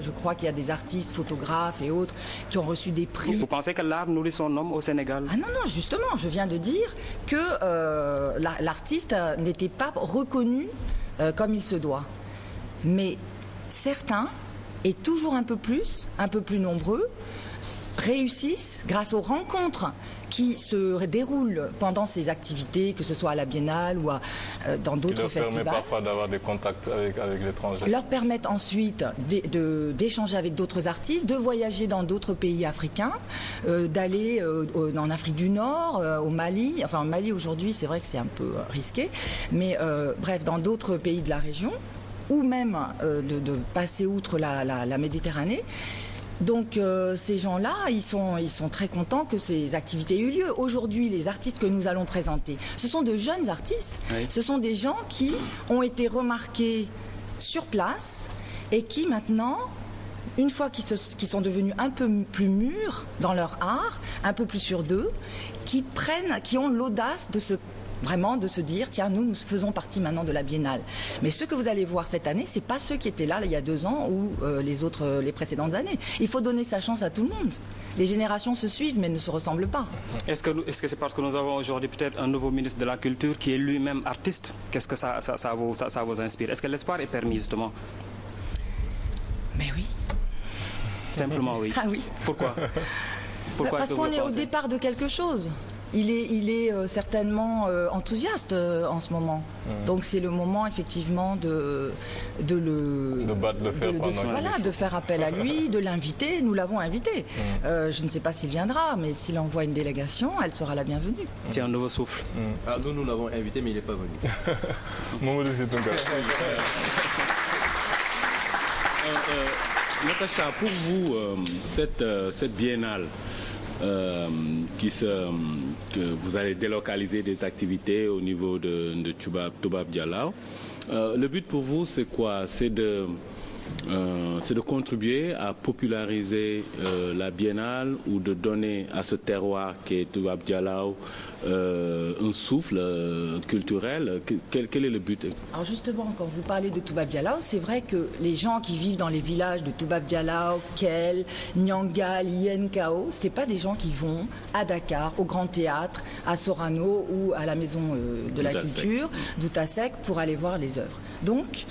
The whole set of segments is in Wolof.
je crois qu'il y a des artistes, photographes et autres qui ont reçu des prix. Vous pensez que l'art nourrit son homme au Sénégal? Ah non, non, justement, je viens de dire que l'artiste n'était pas reconnu comme il se doit. Mais certains, et toujours un peu plus nombreux, réussissent grâce aux rencontres qui se déroulent pendant ces activités, que ce soit à la Biennale ou dans d'autres festivals. Qui leur permet parfois d'avoir des contacts avec l'étranger. Leur permettent ensuite d'échanger avec d'autres artistes, de voyager dans d'autres pays africains, d'aller en Afrique du Nord, au Mali. Enfin, au Mali aujourd'hui, c'est vrai que c'est un peu risqué, mais bref, dans d'autres pays de la région, ou même de passer outre la Méditerranée. Donc ces gens-là, ils sont très contents que ces activités aient eu lieu. Aujourd'hui, les artistes que nous allons présenter, ce sont de jeunes artistes. Oui. Ce sont des gens qui ont été remarqués sur place et qui maintenant, une fois qu'ils sont devenus un peu plus mûrs dans leur art, un peu plus sûrs d'eux, qui ont l'audace de se dire, tiens, nous faisons partie maintenant de la Biennale. Mais ceux que vous allez voir cette année, c'est pas ceux qui étaient là il y a 2 ans ou les précédentes années. Il faut donner sa chance à tout le monde. Les générations se suivent mais ne se ressemblent pas. Est-ce que c'est parce que nous avons aujourd'hui peut-être un nouveau ministre de la Culture qui est lui-même artiste? Qu'est-ce que ça vous inspire? Est-ce que l'espoir est permis justement? Mais oui. Simplement oui. Ah oui. Pourquoi? Parce qu'on est au départ de quelque chose. Il est certainement enthousiaste en ce moment. Donc c'est le moment effectivement de faire appel à lui, de l'inviter. Nous l'avons invité. Je ne sais pas s'il viendra, mais s'il envoie une délégation, elle sera la bienvenue. C'est un nouveau souffle. Ah, nous l'avons invité, mais il n'est pas venu. Natacha, pour vous, cette biennale, que vous allez délocaliser des activités au niveau de Toubab Dialaw. Le but pour vous, c'est quoi? C'est de contribuer à populariser la biennale ou de donner à ce terroir qui est Toubab Dialaw un souffle culturel. Quel est le but? Alors justement, quand vous parlez de Toubab Dialaw, c'est vrai que les gens qui vivent dans les villages de Toubab Dialaw, Kel, Nyangal, Yenkao, c'est pas des gens qui vont à Dakar, au Grand Théâtre, à Sorano ou à la Maison de la Culture, d'Outasek, pour aller voir les œuvres. Donc,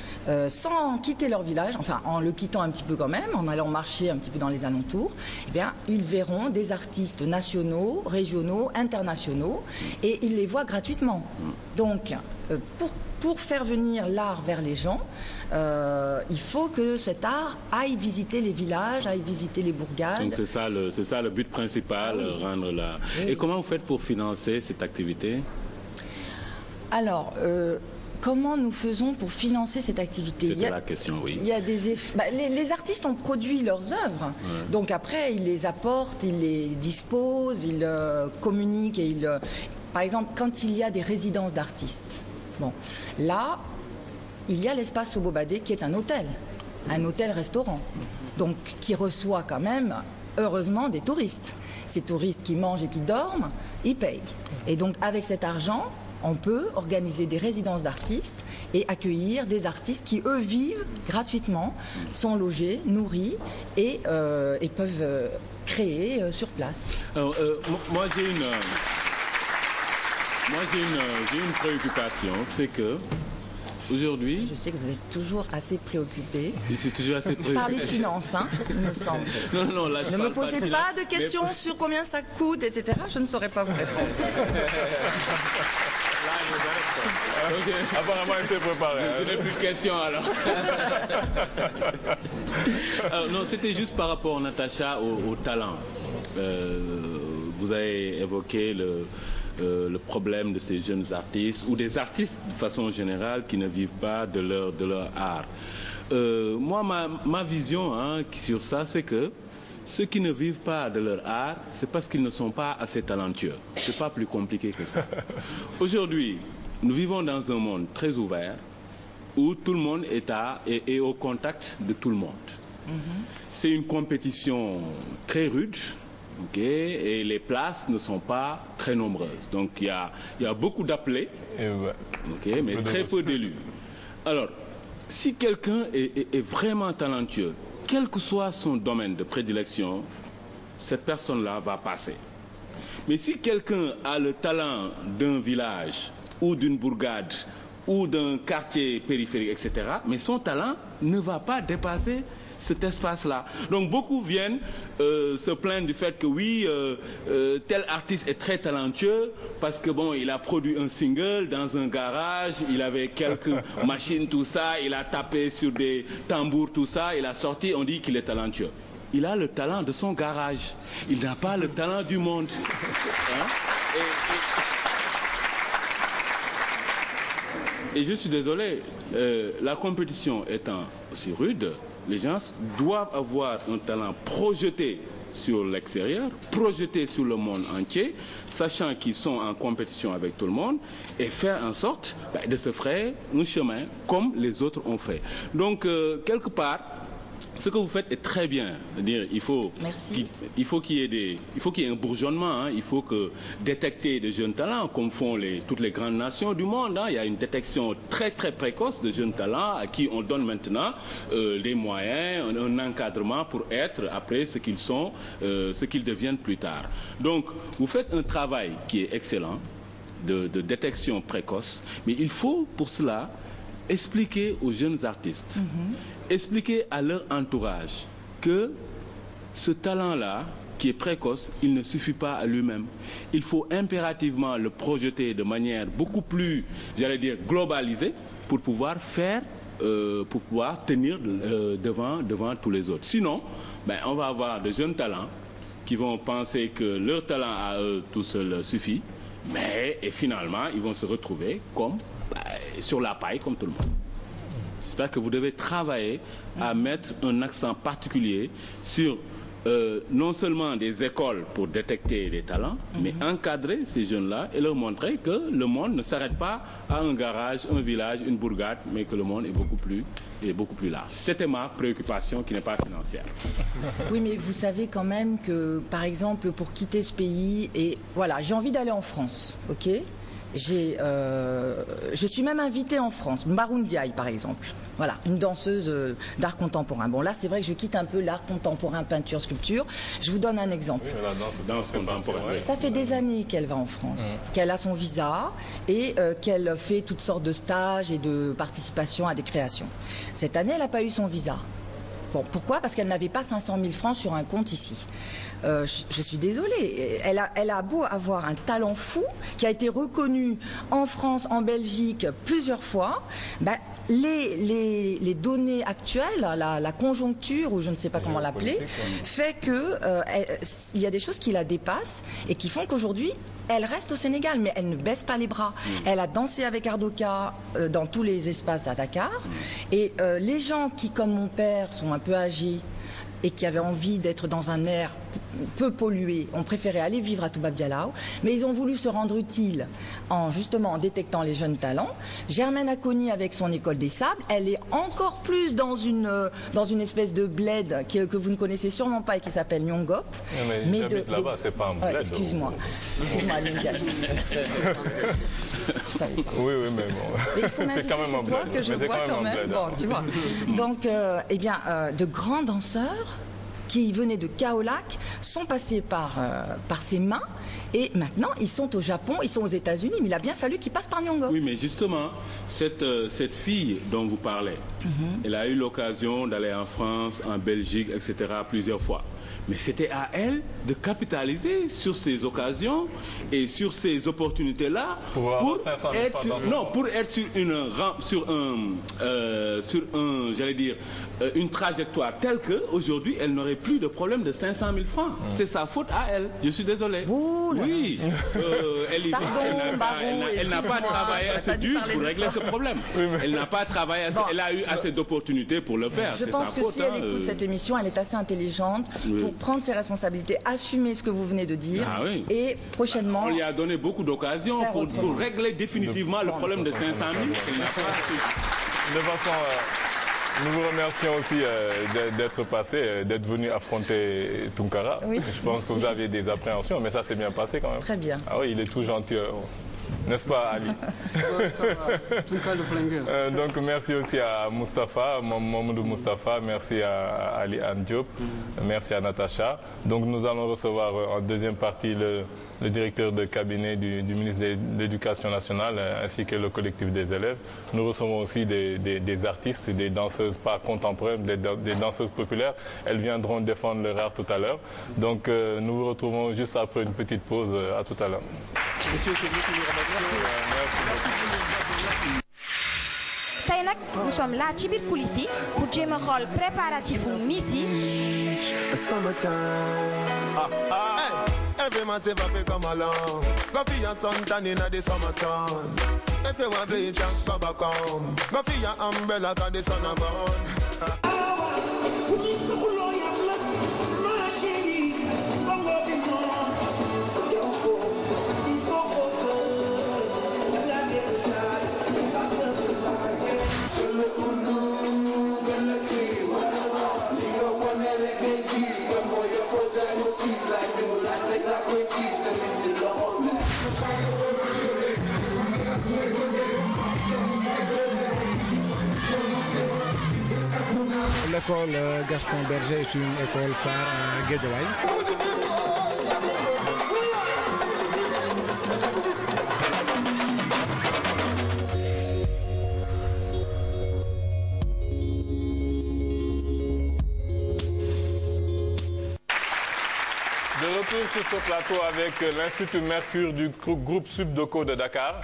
sans quitter leur village, enfin en le quittant un petit peu quand même, en allant marcher un petit peu dans les alentours, eh bien, ils verront des artistes nationaux, régionaux, internationaux, et ils les voient gratuitement. Donc, pour faire venir l'art vers les gens, il faut que cet art aille visiter les villages, aille visiter les bourgades. Donc c'est ça le but principal, oui. Rendre la... Oui. Et comment vous faites pour financer cette activité? Alors, comment nous faisons pour financer cette activité? C'était la question, oui. Il y a les artistes ont produit leurs œuvres, ouais. Donc après ils les apportent, ils les disposent, ils communiquent et par exemple quand il y a des résidences d'artistes, bon, là il y a l'espace Sobobadé qui est un hôtel-restaurant, donc qui reçoit quand même heureusement des touristes. Ces touristes qui mangent et qui dorment, ils payent. Et donc avec cet argent, on peut organiser des résidences d'artistes et accueillir des artistes qui, eux, vivent gratuitement, sont logés, nourris et peuvent créer sur place. Alors, moi, j'ai une préoccupation, c'est que aujourd'hui... Je sais que vous êtes toujours assez préoccupé. Je suis toujours assez préoccupé. Par les finances, hein, il me semble. Non, là, ne me posez pas de questions sur combien ça coûte, etc. Je ne saurais pas vous répondre. Okay. Apparemment, il s'est préparé. Je n'ai plus de questions alors. Non, c'était juste par rapport, Natacha, au talent. Vous avez évoqué le problème de ces jeunes artistes ou des artistes de façon générale qui ne vivent pas de leur art. Moi, ma vision sur ça, c'est que ceux qui ne vivent pas de leur art, c'est parce qu'ils ne sont pas assez talentueux. C'est pas plus compliqué que ça. Aujourd'hui, nous vivons dans un monde très ouvert où tout le monde est au contact de tout le monde. C'est une compétition très rude, et les places ne sont pas très nombreuses. Donc il y a beaucoup d'appelés, mais très peu d'élus. Alors, si quelqu'un est vraiment talentueux, quel que soit son domaine de prédilection, cette personne-là va passer. Mais si quelqu'un a le talent d'un village ou d'une bourgade ou d'un quartier périphérique, etc., mais son talent ne va pas dépasser cet espace-là. Donc beaucoup viennent se plaindre du fait que oui, tel artiste est très talentueux parce que bon, il a produit un single dans un garage, il avait quelques machines, tout ça, il a tapé sur des tambours, tout ça, il a sorti, on dit qu'il est talentueux. Il a le talent de son garage. Il n'a pas le talent du monde. Hein? Et je suis désolé, la compétition étant aussi rude, les gens doivent avoir un talent projeté sur l'extérieur, projeté sur le monde entier, sachant qu'ils sont en compétition avec tout le monde, et faire en sorte de se frayer un chemin comme les autres ont fait. Donc, quelque part, ce que vous faites est très bien. C'est-à-dire, il faut qu'il y ait un bourgeonnement. Hein. Il faut détecter de jeunes talents, comme font toutes les grandes nations du monde. Hein. Il y a une détection très très précoce de jeunes talents à qui on donne maintenant les moyens, un encadrement pour être après ce qu'ils sont, ce qu'ils deviennent plus tard. Donc, vous faites un travail qui est excellent de détection précoce, mais il faut pour cela expliquer aux jeunes artistes, expliquer à leur entourage que ce talent-là, qui est précoce, il ne suffit pas à lui-même. Il faut impérativement le projeter de manière beaucoup plus, j'allais dire, globalisée pour pouvoir faire, pour pouvoir tenir devant tous les autres. Sinon, on va avoir de jeunes talents qui vont penser que leur talent à eux tout seul suffit, et finalement, ils vont se retrouver comme sur la paille comme tout le monde. J'espère que vous devez travailler à mettre un accent particulier sur non seulement des écoles pour détecter les talents, mais encadrer ces jeunes-là et leur montrer que le monde ne s'arrête pas à un garage, un village, une bourgade, mais que le monde est beaucoup plus large. C'était ma préoccupation qui n'est pas financière. Oui, mais vous savez quand même que, par exemple, pour quitter ce pays, et voilà, j'ai envie d'aller en France, ok ? Je suis même invitée en France, Maroun Diaye par exemple, voilà, une danseuse d'art contemporain. Bon là c'est vrai que je quitte un peu l'art contemporain, peinture, sculpture. Je vous donne un exemple. Oui, la danse contemporaine. Ça fait des années qu'elle va en France, qu'elle a son visa et qu'elle fait toutes sortes de stages et de participation à des créations. Cette année elle n'a pas eu son visa. Bon, pourquoi ? Parce qu'elle n'avait pas 500 000 francs sur un compte ici. Je suis désolée. Elle a beau avoir un talent fou qui a été reconnu en France, en Belgique plusieurs fois. Les données actuelles, la conjoncture, ou je ne sais pas comment l'appeler, fait que il y a des choses qui la dépassent et qui font qu'aujourd'hui, elle reste au Sénégal, mais elle ne baisse pas les bras. Elle a dansé avec Ardoka dans tous les espaces à Dakar. Et les gens qui, comme mon père, sont un peu âgés et qui avaient envie d'être dans un air peu pollué, ont préféré aller vivre à Toubab Dialaw, mais ils ont voulu se rendre utile justement en détectant les jeunes talents. Germaine Acogny avec son école des sables, elle est encore plus dans une espèce de bled que vous ne connaissez sûrement pas et qui s'appelle Nyongop. Mais j'habite là-bas, c'est pas un bled. Excuse-moi, Lydia. Je savais pas. Oui, mais bon. C'est quand même un bled. Que je vois quand même. Bon, tu vois. Donc, de grands danseurs qui venaient de Kaolack sont passés par ses mains et maintenant ils sont au Japon, ils sont aux États-Unis, mais il a bien fallu qu'ils passent par Nyongop. Oui, mais justement, cette fille dont vous parlez, elle a eu l'occasion d'aller en France, en Belgique, etc. plusieurs fois. Mais c'était à elle de capitaliser sur ces occasions et sur ces opportunités-là pour être sur une trajectoire telle que aujourd'hui elle n'aurait plus de problème de 500 000 francs. C'est sa faute à elle. Je suis désolé. Oui. Elle n'a pas travaillé assez dur pour régler ce problème. Elle n'a pas travaillé assez. Elle a eu assez d'opportunités pour le faire. Je pense que si elle écoute cette émission, elle est assez intelligente pour prendre ses responsabilités, assumer ce que vous venez de dire et prochainement... On lui a donné beaucoup d'occasions pour régler définitivement le problème de 500 000. De façon... Nous vous remercions aussi d'être passé, d'être venu affronter Tounkara. Oui, je pense que vous aviez des appréhensions, mais ça s'est bien passé quand même. Très bien. Ah oui, il est tout gentil. N'est-ce pas, Ali? Donc, merci aussi à Moustapha, Mamadou Moustapha, merci à Ali Anne Diop, merci à Natacha. Donc, nous allons recevoir en deuxième partie le directeur de cabinet du ministre de l'Éducation nationale ainsi que le collectif des élèves. Nous recevons aussi des artistes, des danseuses pas contemporaines, des danseuses populaires. Elles viendront défendre leur art tout à l'heure. Donc, nous vous retrouvons juste après une petite pause. À tout à l'heure. Monsieur, c'est vous qui nous remercie. tey nag nous sommes là ci biir coulisses yi pour jéem a xool préparatif bu Miss yi. Every man say fi come along, go fi your sun tan inna the summer sun. If you want bleach, go back home. Go fi your umbrella 'cause the sun a burn. L'école Gaston Berger est une école phare à Guédiawaye. De retour sur ce plateau avec l'Institut Mercure du groupe Subdeco de Dakar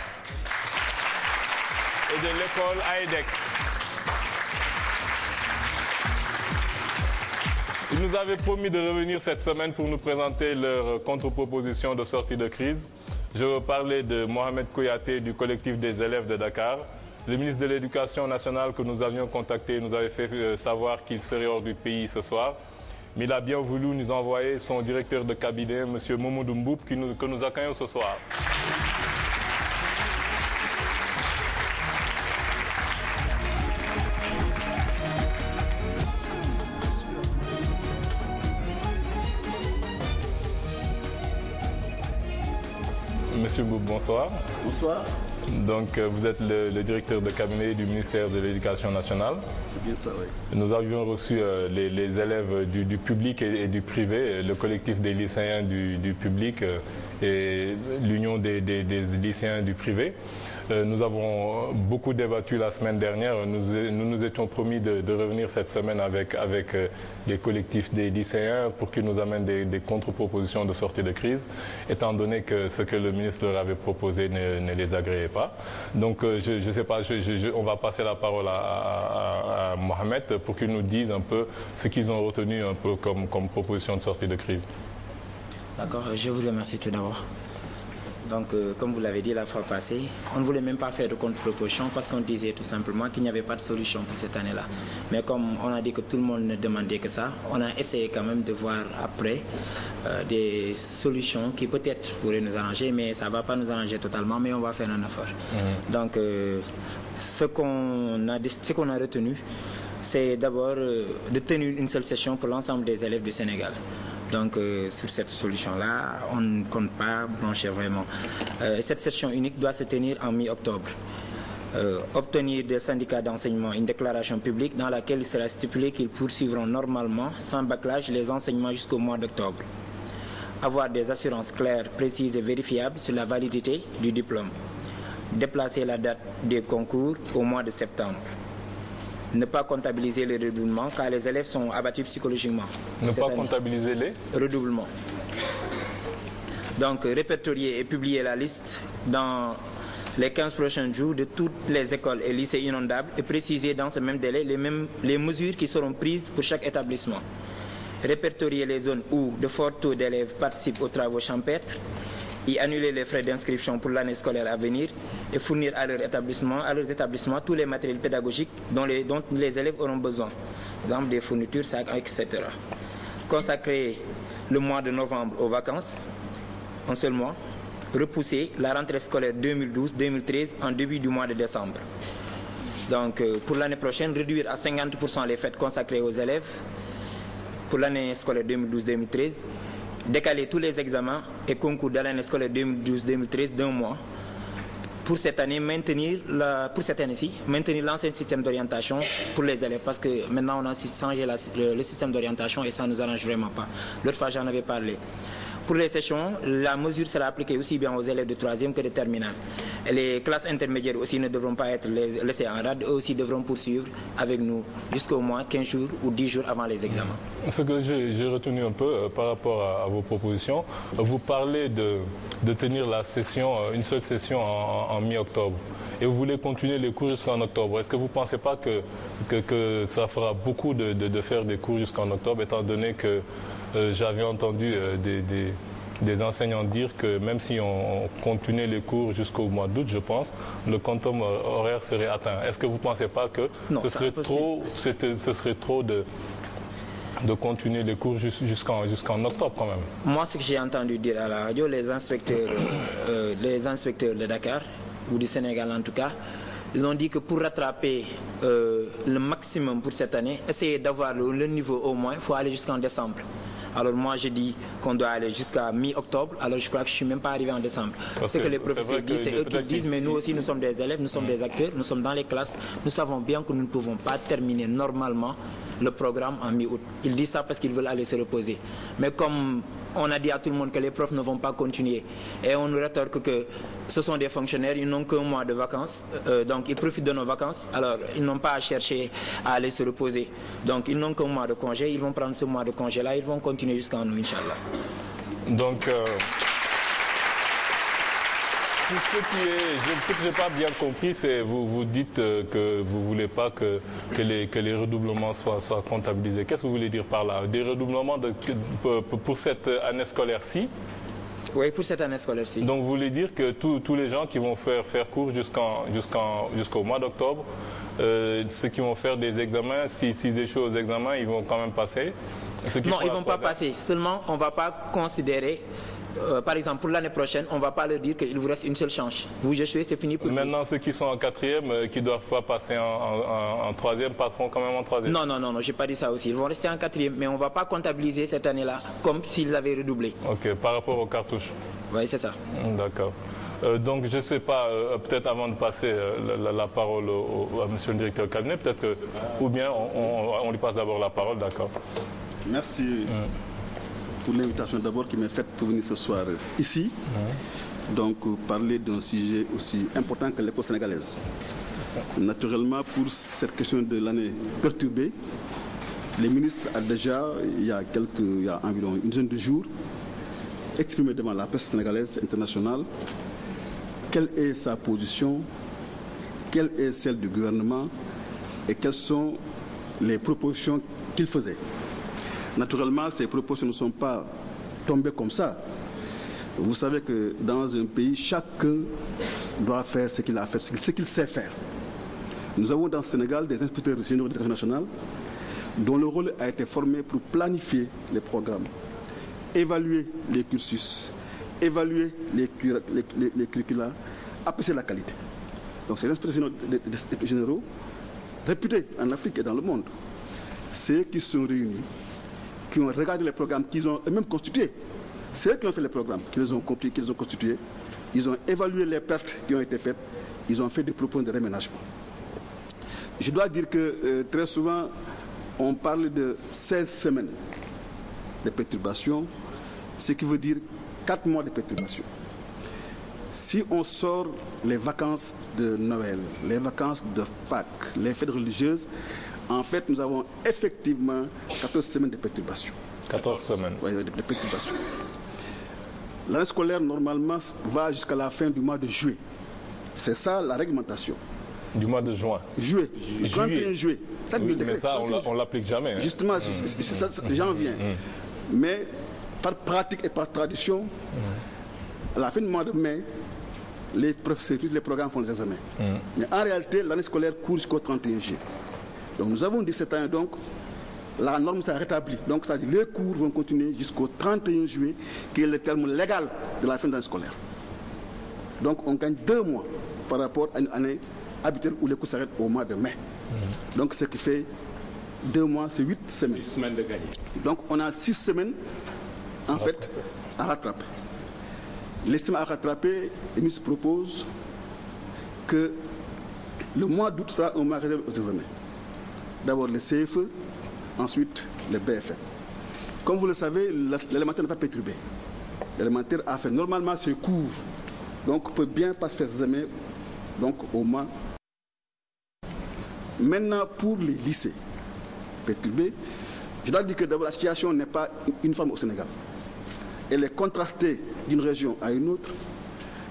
et de l'école AEDEC. Ils nous avaient promis de revenir cette semaine pour nous présenter leur contre-proposition de sortie de crise. Je veux parler de Mohamed Kouyaté du collectif des élèves de Dakar. Le ministre de l'Éducation nationale que nous avions contacté nous avait fait savoir qu'il serait hors du pays ce soir. Mais il a bien voulu nous envoyer son directeur de cabinet, M. Mamadou Mboup, que nous accueillons ce soir. Monsieur Mboup, bonsoir. Bonsoir. Donc, vous êtes le directeur de cabinet du ministère de l'Éducation nationale. C'est bien ça, oui. Nous avions reçu les élèves du public et du privé, le collectif des lycéens du public et l'union des lycéens du privé. Nous avons beaucoup débattu la semaine dernière. Nous nous étions promis de revenir cette semaine avec les collectifs des lycéens pour qu'ils nous amènent des contre-propositions de sortie de crise, étant donné que ce que le ministre leur avait proposé ne les agréait pas. Donc, je ne sais pas, on va passer la parole à Mohamed pour qu'il nous dise un peu ce qu'ils ont retenu un peu comme proposition de sortie de crise. D'accord, je vous remercie tout d'abord. Donc, comme vous l'avez dit la fois passée, on ne voulait même pas faire de contre-proposition parce qu'on disait tout simplement qu'il n'y avait pas de solution pour cette année-là. Mais comme on a dit que tout le monde ne demandait que ça, on a essayé quand même de voir après des solutions qui peut-être pourraient nous arranger, mais ça ne va pas nous arranger totalement, mais on va faire un effort. Donc, ce qu'on a retenu, c'est d'abord de tenir une seule session pour l'ensemble des élèves du Sénégal. Donc, sur cette solution-là, on ne compte pas blanchir vraiment. Cette session unique doit se tenir en mi-octobre. Obtenir des syndicats d'enseignement une déclaration publique dans laquelle il sera stipulé qu'ils poursuivront normalement, sans bâclage, les enseignements jusqu'au mois d'octobre. Avoir des assurances claires, précises et vérifiables sur la validité du diplôme. Déplacer la date des concours au mois de septembre. Ne pas comptabiliser les redoublements car les élèves sont abattus psychologiquement. Ne pas comptabiliser les redoublements. Donc, répertorier et publier la liste dans les 15 prochains jours de toutes les écoles et lycées inondables et préciser dans ce même délai les mesures qui seront prises pour chaque établissement. Répertorier les zones où de forts taux d'élèves participent aux travaux champêtres, y annuler les frais d'inscription pour l'année scolaire à venir et fournir à leurs établissements tous les matériels pédagogiques dont les élèves auront besoin, par exemple des fournitures, sacs, etc. Consacrer le mois de novembre aux vacances, un seul mois, repousser la rentrée scolaire 2012-2013 en début du mois de décembre. Donc, pour l'année prochaine, réduire à 50% les fêtes consacrées aux élèves pour l'année scolaire 2012-2013, décaler tous les examens et concours de l'année scolaire 2012-2013 d'un mois, pour cette année, maintenir l'ancien système d'orientation pour les élèves, parce que maintenant on a changé le système d'orientation et ça ne nous arrange vraiment pas. L'autre fois j'en avais parlé. Pour les sessions, la mesure sera appliquée aussi bien aux élèves de 3e que de terminale. Les classes intermédiaires aussi ne devront pas être laissées en rade, eux aussi devront poursuivre avec nous jusqu'au moins 15 jours ou 10 jours avant les examens. Ce que j'ai retenu un peu par rapport à vos propositions, vous parlez de tenir la session, une seule session en mi-octobre. Et vous voulez continuer les cours jusqu'en octobre. Est-ce que vous ne pensez pas que ça fera beaucoup de faire des cours jusqu'en octobre, étant donné que j'avais entendu des enseignants dire que même si on continuait les cours jusqu'au mois d'août, je pense, le quantum horaire serait atteint. Est-ce que vous ne pensez pas que ce serait trop de continuer les cours jusqu'en octobre quand même? Moi, ce que j'ai entendu dire à la radio, les inspecteurs de Dakar, ou du Sénégal en tout cas, ils ont dit que pour rattraper le maximum pour cette année, essayer d'avoir le niveau au moins, il faut aller jusqu'en décembre. Alors moi je dis qu'on doit aller jusqu'à mi-octobre, alors je crois que je ne suis même pas arrivé en décembre. Ce que les professeurs disent, c'est eux qui le disent, mais nous aussi nous sommes des élèves, nous sommes des acteurs, nous sommes dans les classes, nous savons bien que nous ne pouvons pas terminer normalement le programme en mi-août. Ils disent ça parce qu'ils veulent aller se reposer. Mais comme on a dit à tout le monde que les profs ne vont pas continuer, et on nous rétorque que ce sont des fonctionnaires, ils n'ont qu'un mois de vacances, donc ils profitent de nos vacances, alors ils n'ont pas à chercher à aller se reposer. Donc ils n'ont qu'un mois de congé, ils vont prendre ce mois de congé-là, ils vont continuer jusqu'en nous, Inch'Allah. Donc, ce que je n'ai pas bien compris, c'est vous dites que vous ne voulez pas que les redoublements soient comptabilisés. Qu'est-ce que vous voulez dire par là? Des redoublements pour cette année scolaire-ci? Oui, pour cette année scolaire-ci. Donc vous voulez dire que tous les gens qui vont faire cours jusqu'au mois d'octobre, ceux qui vont faire des examens, s'ils échouent aux examens, ils vont quand même passer? Non, ils ne vont pas passer. Seulement, on ne va pas considérer... par exemple, pour l'année prochaine, on ne va pas leur dire qu'il vous reste une seule chance. Vous échouez, c'est fini pour vous. Maintenant, ceux qui sont en 4e, qui ne doivent pas passer en 3e, passeront quand même en 3e. Non, je n'ai pas dit ça aussi. Ils vont rester en 4e, mais on ne va pas comptabiliser cette année-là comme s'ils avaient redoublé. Ok, par rapport aux cartouches. Oui, c'est ça. D'accord. Donc, je ne sais pas, peut-être avant de passer la parole à M. le directeur de cabinet, peut-être que, ou bien on lui passe d'abord la parole, d'accord. Merci. Pour l'invitation d'abord qui m'est faite pour venir ce soir ici, donc parler d'un sujet aussi important que l'école sénégalaise. Naturellement, pour cette question de l'année perturbée, le ministre a déjà, il y a environ une dizaine de jours, exprimé devant la presse sénégalaise internationale quelle est sa position, quelle est celle du gouvernement et quelles sont les propositions qu'il faisait. Naturellement, ces propositions ne sont pas tombées comme ça. Vous savez que dans un pays, chacun doit faire ce qu'il a fait, ce qu'il sait faire. Nous avons dans le Sénégal des inspecteurs généraux de l'éducation nationale dont le rôle a été formé pour planifier les programmes, évaluer les cursus, évaluer les curricula, apprécier la qualité. Donc ces inspecteurs généraux, réputés en Afrique et dans le monde, c'est eux qui sont réunis, qui ont regardé les programmes qu'ils ont eux-mêmes constitués. C'est eux qui ont fait les programmes, qui les ont compris, qui les ont constitués. Ils ont évalué les pertes qui ont été faites. Ils ont fait des propositions de réménagement. Je dois dire que très souvent, on parle de 16 semaines de perturbations, ce qui veut dire 4 mois de perturbations. Si on sort les vacances de Noël, les vacances de Pâques, les fêtes religieuses, en fait, nous avons effectivement 14 semaines de perturbations. 14 semaines. Oui, de perturbations. L'année scolaire, normalement, va jusqu'à la fin du mois de juillet. C'est ça la réglementation. Du mois de juin. Juillet. 31 juillet. Ça, oui, mais ça, on ne l'applique jamais. Hein. Justement, c'est ça, janvier. Mais par pratique et par tradition, à la fin du mois de mai, les professeurs, les programmes font les examens. Mais en réalité, l'année scolaire court jusqu'au 31 juillet. Donc nous avons dit cette année, donc, la norme s'est rétablie. Donc ça dit les cours vont continuer jusqu'au 31 juillet, qui est le terme légal de la fin de l'année scolaire. Donc on gagne 2 mois par rapport à une année habituelle où les cours s'arrêtent au mois de mai. Donc ce qui fait 2 mois, c'est 8 semaines. 8 semaines de gagner. Donc on a 6 semaines, en fait, à rattraper. Les semaines à rattraper, le ministre propose que le mois d'août sera un mois réservé aux examens. D'abord les CFE, ensuite les BFM. Comme vous le savez, l'élémentaire n'est pas perturbé. L'élémentaire a fait normalement ses cours, donc peut bien pas faire ses examens donc, au mois. Maintenant, pour les lycées perturbés, je dois dire que d'abord la situation n'est pas uniforme au Sénégal. Elle est contrastée d'une région à une autre,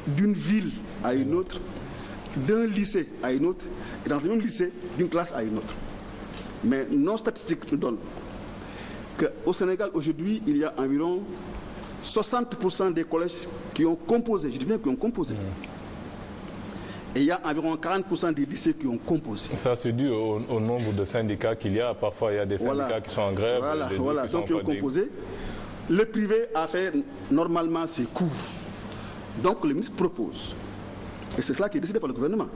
d'une ville à une autre, d'un lycée à une autre, et dans le même lycée, d'une classe à une autre. Mais nos statistiques nous donnent qu'au Sénégal, aujourd'hui, il y a environ 60% des collèges qui ont composé, je dis bien qui ont composé. Et il y a environ 40% des lycées qui ont composé. Ça, c'est dû au nombre de syndicats qu'il y a. Parfois, il y a des syndicats qui sont en grève. Voilà, donc qui ont composé. Le privé a fait normalement ses cours. Donc, le ministre propose. Et c'est cela qui est décidé par le gouvernement.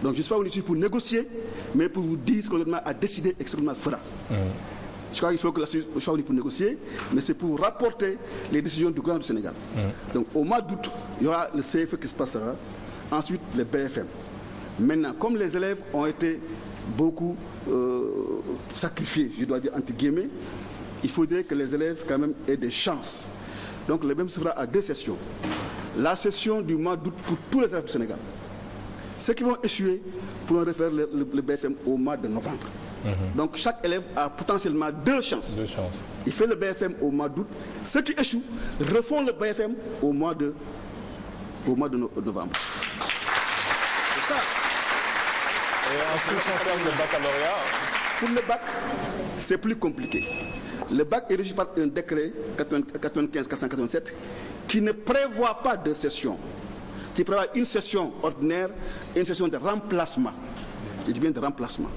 Donc, je ne suis pas venu ici pour négocier, mais pour vous dire ce que le gouvernement a décidé et que ce que le gouvernement fera. Je crois qu'il faut que je sois venu pour négocier, mais c'est pour rapporter les décisions du gouvernement du Sénégal. Donc, au mois d'août, il y aura le CFE qui se passera. Ensuite, les BFM. Maintenant, comme les élèves ont été beaucoup sacrifiés, je dois dire entre guillemets, il faudrait que les élèves quand même aient des chances. Donc, le même se fera à 2 sessions. La session du mois d'août pour tous les élèves du Sénégal. Ceux qui vont échouer pourront refaire le BFM au mois de novembre. Donc, chaque élève a potentiellement 2 chances. Il fait le BFM au mois d'août. Ceux qui échouent refont le BFM au mois de novembre. C'est ça. Et en ce qui concerne le baccalauréat, pour le bac, c'est plus compliqué. Le bac est régi par un décret 95-487 qui ne prévoit pas de session, qui prévoit une session ordinaire et une session de remplacement. Je dis bien de remplacement.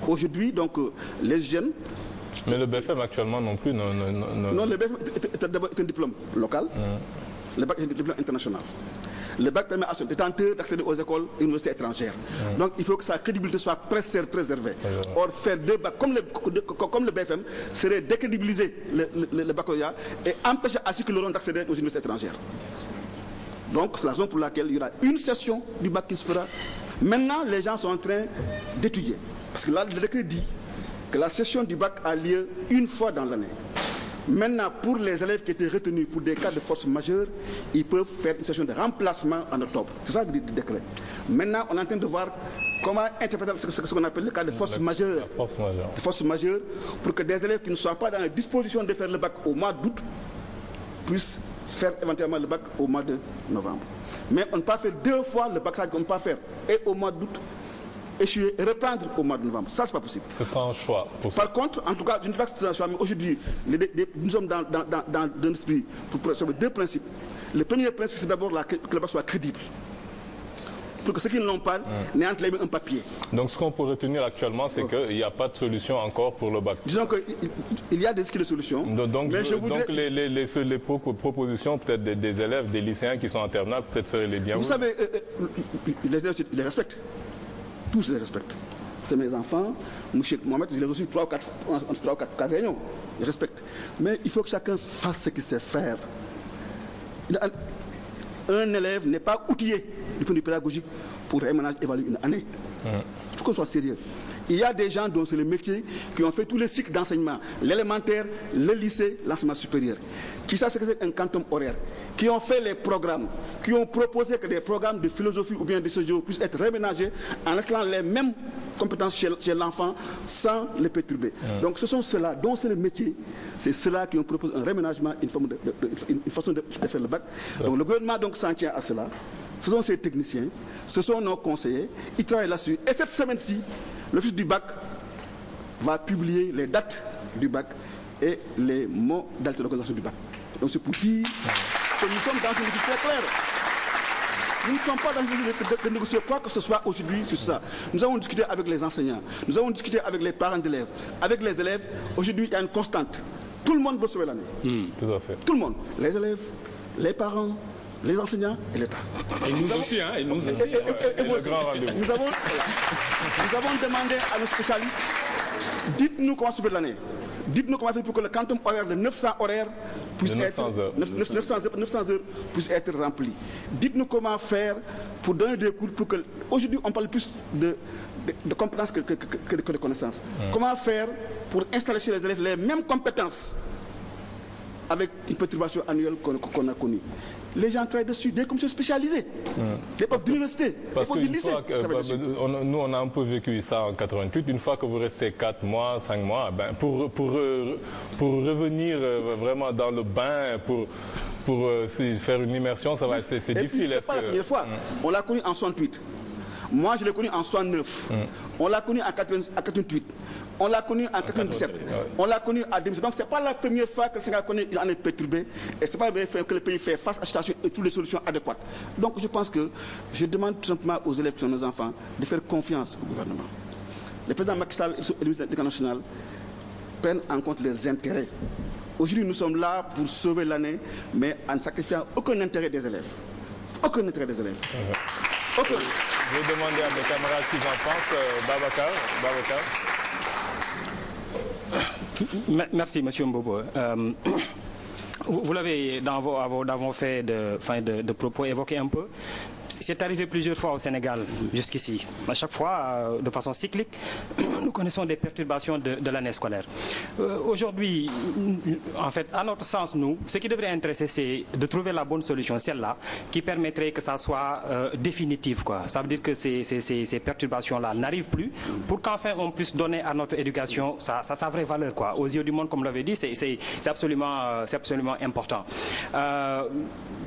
Aujourd'hui, donc, les jeunes... Mais le BFM actuellement non plus... Non, le BFM est un diplôme local. Le bac est un diplôme international. Le bac permet à son détenteur d'accéder aux écoles et universités étrangères. Donc il faut que sa crédibilité soit préservée. Or, faire 2 bacs comme le BFM serait décrédibiliser le baccalauréat et empêcher à ceux qui l'auront d'accéder aux universités étrangères. Donc c'est la raison pour laquelle il y aura une session du bac qui se fera. Maintenant, les gens sont en train d'étudier. Parce que là, le décret dit que la session du bac a lieu une fois dans l'année. Maintenant, pour les élèves qui étaient retenus pour des cas de force majeure, ils peuvent faire une session de remplacement en octobre. C'est ça le décret. Maintenant, on est en train de voir comment interpréter ce qu'on appelle le cas de force majeure. De force majeure, pour que des élèves qui ne soient pas dans la disposition de faire le bac au mois d'août puissent faire éventuellement le bac au mois de novembre. Mais on ne peut pas faire 2 fois le bac, ça on ne peut pas faire et au mois d'août, échouer et reprendre au mois de novembre. Ça, c'est pas possible. C'est sans choix. Par contre, en tout cas, je ne dis pas que c'est sans choix, mais aujourd'hui, nous sommes dans un esprit pour sauver 2 principes. Le premier principe, c'est d'abord que le bac soit crédible. Pour que ceux qui ne l'ont pas n'aient entre les mains un papier. Donc, ce qu'on peut retenir actuellement, c'est qu'il n'y a pas de solution encore pour le bac. Disons qu'il y a des solutions. Donc les propositions peut-être des élèves, des lycéens qui sont en terminale, peut-être seraient les bienvenus. Vous savez, les élèves, ils les respectent. Tous les respectent. C'est mes enfants. Mohamed, je l'ai reçu 3 ou 4 réunions. Ils respectent. Mais il faut que chacun fasse ce qu'il sait faire. Un élève n'est pas outillé du point de vue pédagogique pour évaluer une année. Il faut qu'on soit sérieux. Il y a des gens dont c'est le métier qui ont fait tous les cycles d'enseignement, l'élémentaire, le lycée, l'enseignement supérieur, qui savent ce que c'est un quantum horaire, qui ont fait les programmes, qui ont proposé que des programmes de philosophie ou bien de sociologie puissent être réménagés en installant les mêmes compétences chez l'enfant sans les perturber. Donc ce sont ceux-là dont c'est le métier, c'est ceux-là qui ont proposé un réménagement, une façon de faire le bac. Donc le gouvernement s'en tient à cela. Ce sont ces techniciens, ce sont nos conseillers, ils travaillent là-dessus. Et cette semaine-ci, l'Office du bac va publier les dates du bac et les modalités d'organisation du bac. Donc c'est pour dire que nous sommes dans une logique très claire. Nous ne sommes pas dans une logique de négocier quoi que ce soit aujourd'hui sur ça. Nous avons discuté avec les enseignants, nous avons discuté avec les parents d'élèves, avec les élèves. Aujourd'hui, il y a une constante. Tout le monde veut sauver l'année. Tout à fait. Tout le monde. Les élèves, les parents, les enseignants et l'État. Et nous aussi, hein, et nous aussi. Nous avons demandé à nos spécialistes, dites-nous comment sauver l'année. Dites-nous comment faire pour que le quantum horaire de 900 horaires puisse être 900 heures puisse être rempli. Dites-nous comment faire pour donner des cours pour que aujourd'hui on parle plus de compétences que de connaissances. Comment faire pour installer chez les élèves les mêmes compétences avec une perturbation annuelle qu'on a connue. Les gens travaillent dessus, des commissions spécialisées, des profs d'université, des profs du lycée. Nous, on a un peu vécu ça en 88. Une fois que vous restez 4 mois, 5 mois, ben, pour revenir vraiment dans le bain, pour faire une immersion, c'est difficile. C'est pas la première fois. On l'a connu en 68. Moi, je l'ai connu en 69. On l'a connu en 88. On l'a connu en 97. On l'a connu en 2007. Donc, ce n'est pas la première fois que le Sénégal connaît une année perturbée. Et ce n'est pas la première fois que le pays fait face à la situation et toutes les solutions adéquates. Donc, je pense que je demande tout simplement aux élèves qui sont nos enfants de faire confiance au gouvernement. Le président Macky Sall et l'éducation nationale prennent en compte les intérêts. Aujourd'hui, nous sommes là pour sauver l'année, mais en ne sacrifiant aucun intérêt des élèves. Aucun intérêt des élèves. Aucun. Je vais demander à mes camarades ce qu'ils en pensent. Babacar. Merci, M. Mbobo. Vous l'avez dans vos faits de propos évoqué un peu. C'est arrivé plusieurs fois au Sénégal jusqu'ici. À chaque fois, de façon cyclique, nous connaissons des perturbations de l'année scolaire. Aujourd'hui, en fait, à notre sens, nous, ce qui devrait intéresser, c'est de trouver la bonne solution, celle-là, qui permettrait que ça soit définitif, quoi. Ça veut dire que ces perturbations-là n'arrivent plus, pour qu'enfin on puisse donner à notre éducation sa vraie valeur, quoi. Aux yeux du monde, comme vous l'avez dit, c'est absolument important.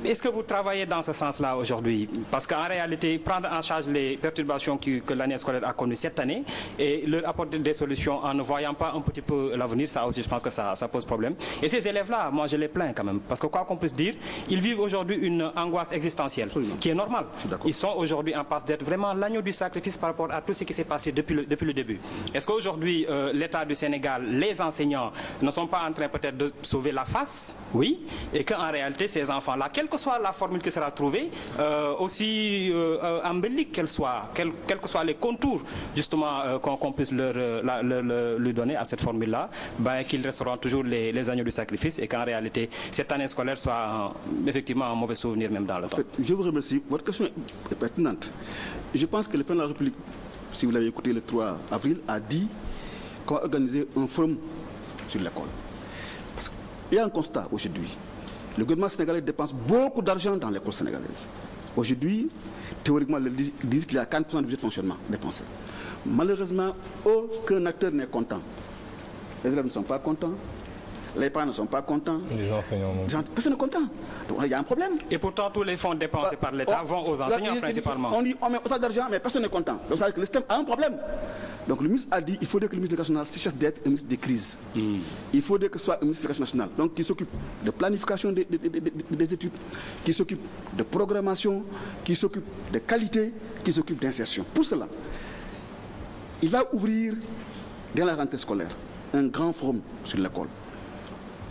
Est-ce que vous travaillez dans ce sens-là aujourd'hui? Parce qu'en réalité, prendre en charge les perturbations que l'année scolaire a connues cette année et leur apporter des solutions en ne voyant pas un petit peu l'avenir, ça aussi, je pense que ça pose problème. Et ces élèves-là, moi, je les plains quand même. Parce que quoi qu'on puisse dire, ils vivent aujourd'hui une angoisse existentielle, qui est normale. Ils sont aujourd'hui en passe d'être vraiment l'agneau du sacrifice par rapport à tout ce qui s'est passé depuis le début. Est-ce qu'aujourd'hui, l'État du Sénégal, les enseignants, ne sont pas en train peut-être de sauver la face? Oui. Et qu'en réalité, ces enfants-là, quelle que soit la formule qui sera trouvée, aussi embellie qu'elle soit, quels que soient les contours justement qu'on puisse lui donner à cette formule-là, ben, qu'ils resteront toujours les agneaux du sacrifice et qu'en réalité, cette année scolaire soit effectivement un mauvais souvenir même dans le temps. En fait, je vous remercie. Votre question est pertinente. Je pense que le président de la République, si vous l'avez écouté le 3 avril, a dit qu'on va organiser un forum sur l'école. Il y a un constat aujourd'hui. Le gouvernement sénégalais dépense beaucoup d'argent dans l'école sénégalaise. Aujourd'hui, théoriquement, ils disent qu'il y a 40% du budget de fonctionnement dépensé. Malheureusement, aucun acteur n'est content. Les élèves ne sont pas contents, les parents ne sont pas contents. Les enseignants non. Personne n'est content. Donc il y a un problème. Et pourtant, tous les fonds dépensés par l'État vont aux enseignants principalement. On dit on met autant d'argent, mais personne n'est content. Donc ça veut dire que le système a un problème. Donc le ministre a dit qu'il faudrait que le ministre de l'Éducation nationale cesse d'être un ministre des crises. Il faudrait que ce soit un ministre de l'Éducation nationale. Donc qui s'occupe de planification des études, qui s'occupe de programmation, qui s'occupe de qualité, qui s'occupe d'insertion. Pour cela, il va ouvrir dans la rentrée scolaire un grand forum sur l'école.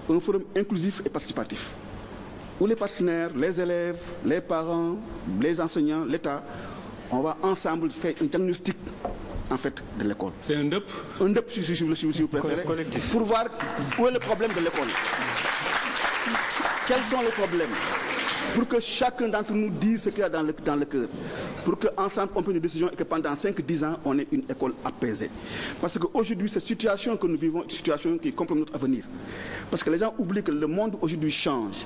Un forum inclusif et participatif, où les partenaires, les élèves, les parents, les enseignants, l'État, on va ensemble faire un diagnostic en fait de l'école. C'est un DEP? Un DEP, si vous préférez, collectif, pour voir où est le problème de l'école. Quels sont les problèmes? Pour que chacun d'entre nous dise ce qu'il y a dans le cœur. Pour qu'ensemble on prenne une décision et que pendant 5-10 ans, on ait une école apaisée. Parce qu'aujourd'hui, cette situation que nous vivons est une situation qui compromet notre avenir. Parce que les gens oublient que le monde aujourd'hui change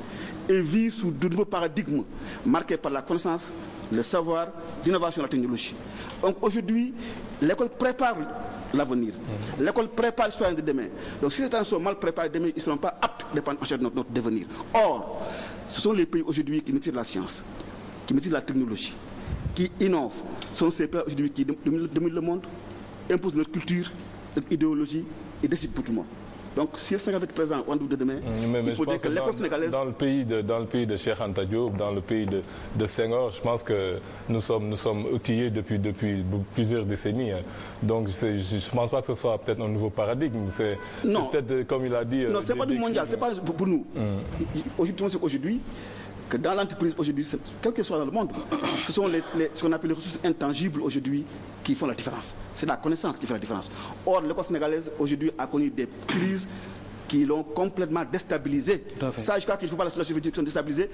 et vit sous de nouveaux paradigmes marqués par la connaissance, le savoir, l'innovation et la technologie. Donc aujourd'hui, l'école prépare l'avenir. L'école prépare les citoyens de demain. Donc si ces gens sont mal préparés demain, ils ne seront pas aptes de prendre en charge notre devenir. Or, ce sont les pays aujourd'hui qui maîtrisent la science, qui maîtrisent la technologie, qui innovent. Ce sont ces pays aujourd'hui qui dominent le monde, imposent leur culture, leur idéologie et décident pour tout le monde. Donc, si le Sénégal va être présent au de demain, il faut dire que l'école sénégalaise... Dans le pays de Cheikh Anta Diop, dans le pays de Senghor, je pense que nous sommes outillés depuis plusieurs décennies. Donc, je ne pense pas que ce soit peut-être un nouveau paradigme. C'est peut-être, comme il a dit... Non, ce n'est pas du mondial, ce n'est pas pour nous. Aujourd'hui, que dans l'entreprise aujourd'hui, quel que soit dans le monde, ce sont ce qu'on appelle les ressources intangibles aujourd'hui qui font la différence. C'est la connaissance qui fait la différence. Or, l'école sénégalaise aujourd'hui a connu des crises qui l'ont complètement déstabilisé. Ça, je crois qu'il ne faut pas la situation qui sont déstabilisées.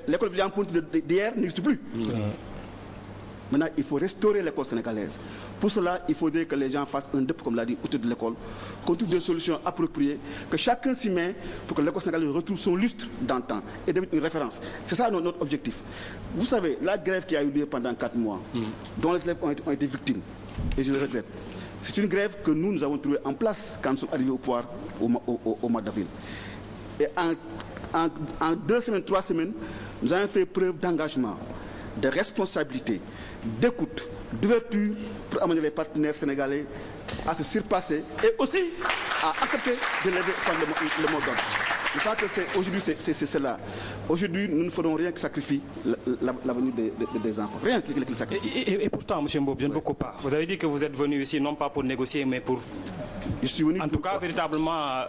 L'école William Ponty d'hier n'existe plus. Maintenant, il faut restaurer l'école sénégalaise. Pour cela, il faudrait que les gens fassent un DEP, comme l'a dit, autour de l'école, qu'on trouve des solutions appropriées, que chacun s'y met pour que l'école sénégalaise retrouve son lustre d'antan et devienne une référence. C'est ça notre objectif. Vous savez, la grève qui a eu lieu pendant 4 mois, dont les élèves ont été victimes, et je le regrette, c'est une grève que nous avons trouvée en place quand nous sommes arrivés au pouvoir au mois d'avril. Et en 2 semaines, 3 semaines, nous avons fait preuve d'engagement, de responsabilité, d'écoute, d'ouverture pour amener les partenaires sénégalais à se surpasser et aussi à accepter de lever le mot d'ordre. Je crois que aujourd'hui c'est cela. Aujourd'hui, nous ne ferons rien que sacrifier l'avenir des enfants. Rien que sacrifier. Et pourtant, M. Mbob, je ne vous coupe pas. Vous avez dit que vous êtes venu ici non pas pour négocier, mais pour... Je suis venu en tout cas véritablement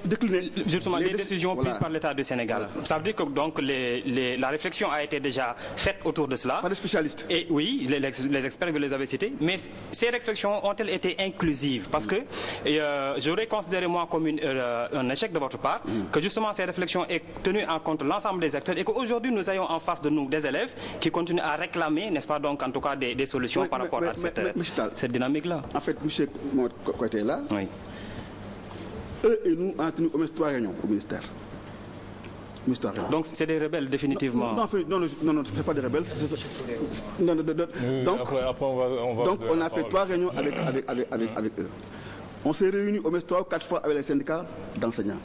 décliner justement les décisions prises par l'État du Sénégal. Ça veut dire que donc la réflexion a été déjà faite autour de cela. Par les spécialistes. Et oui, les experts, vous les avez cités. Mais ces réflexions ont-elles été inclusives? Parce que j'aurais considéré moi comme un échec de votre part que justement ces réflexions aient tenu en compte l'ensemble des acteurs et qu'aujourd'hui nous ayons en face de nous des élèves qui continuent à réclamer, n'est-ce pas, donc en tout cas des solutions par rapport à cette dynamique-là. En fait, M. Côté là, oui. Eux et nous avons tenu au moins 3 réunions au ministère. Donc c'est des rebelles définitivement. Non, ce n'est pas des rebelles. Donc on a fait 3 réunions avec eux. On s'est réunis au moins 3 ou 4 fois avec les syndicats d'enseignants.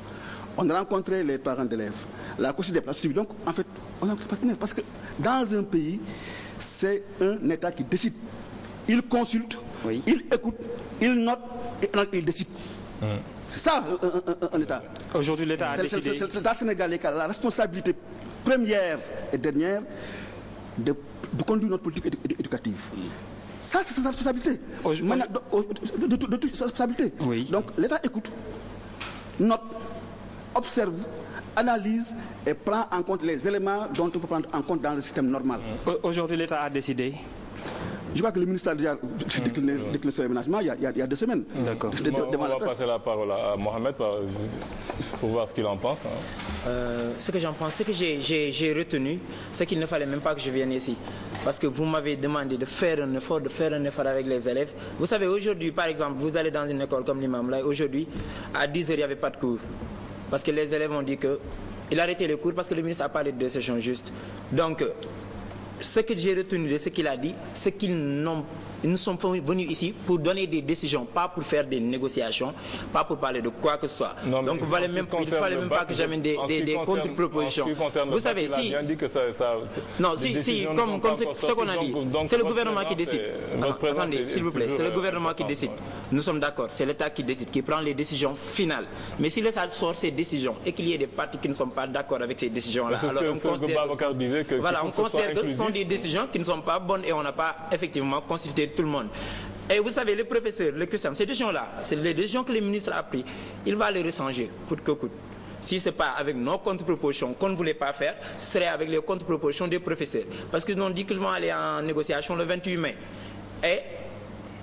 On a rencontré les parents d'élèves. La COSIDEP, la suivi. Donc en fait, on a un partenaire. Parce que dans un pays, c'est un État qui décide. Il consulte, il écoute, il note et il décide. C'est ça un État. Aujourd'hui, l'État a décidé. C'est l'État sénégalais qui a la responsabilité première et dernière de conduire notre politique éducative. Ça, c'est sa responsabilité. De toute sa responsabilité. Donc l'État écoute, note, observe, analyse et prend en compte les éléments dont on peut prendre en compte dans le système normal. Aujourd'hui, l'État a décidé. Je crois que le ministre a déjà décliné son aménagement il y a 2 semaines. D'accord. On va passer la parole à Mohamed pour voir ce qu'il en pense. Ce que j'en pense, ce que j'ai retenu, c'est qu'il ne fallait même pas que je vienne ici. Parce que vous m'avez demandé de faire un effort avec les élèves. Vous savez, aujourd'hui, par exemple, vous allez dans une école comme l'imam, là, aujourd'hui, à 10h, il n'y avait pas de cours. Parce que les élèves ont dit qu'il arrêtait les cours parce que le ministre a parlé de 2 sessions justes. Donc, ce que j'ai retenu de ce qu'il a dit, c'est nous sommes venus ici pour donner des décisions, pas pour faire des négociations, pas pour parler de quoi que ce soit. Non, donc il ne fallait même pas que j'amène des contre-propositions. Vous savez, si... Non, si, comme ce qu'on a dit, c'est le gouvernement qui décide. Attendez, s'il vous plaît, c'est le gouvernement qui décide. Nous sommes d'accord, c'est l'État qui décide, qui prend les décisions finales. Mais si l'État sort ces décisions et qu'il y ait des partis qui ne sont pas d'accord avec ces décisions-là, alors on considère que ce sont des décisions qui ne sont pas bonnes et on n'a pas effectivement consulté tout le monde. Et vous savez, les professeurs, le QSAM, ces décisions-là, c'est les décisions que le ministre a prises. Il va les rechanger, coûte que coûte. Si ce n'est pas avec nos contre-propositions qu'on ne voulait pas faire, ce serait avec les contre-propositions des professeurs. Parce qu'ils ont dit qu'ils vont aller en négociation le 28 mai. Et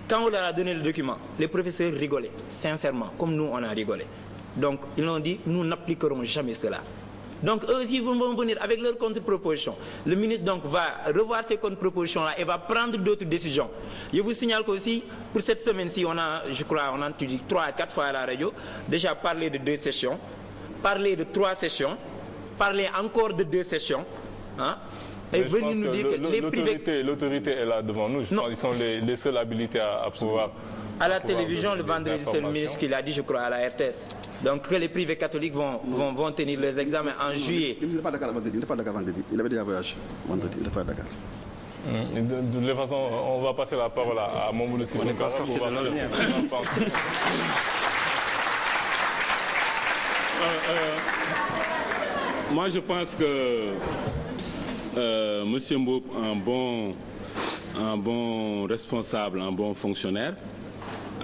quand on leur a donné le document, les professeurs rigolaient, sincèrement, comme nous on a rigolé. Donc ils ont dit, nous n'appliquerons jamais cela. Donc eux aussi vont venir avec leurs contre-propositions. Le ministre donc va revoir ces contre-propositions-là et va prendre d'autres décisions. Je vous signale qu'aussi, pour cette semaine-ci, on a, je crois, on a dit 3 à 4 fois à la radio, déjà parlé de 2 sessions, parlé de 3 sessions, parlé encore de 2 sessions. Hein, et venir nous dire que les privés... L'autorité est là devant nous. Je pense qu'ils sont les seuls habilités à pouvoir... À la télévision, le vendredi, c'est le ministre qui l'a dit, je crois, à la RTS. Donc que les privés catholiques vont tenir les examens en juillet. Il n'est pas à Dakar vendredi. Il n'est pas à Dakar vendredi. Il avait déjà voyagé vendredi. Il n'est pas à Dakar. De toute façon, on va passer la parole à Mamoudou Sy. On n'est pas sorti de l'ordinaire. Moi, je pense que M. Mboup, un bon responsable, un bon fonctionnaire,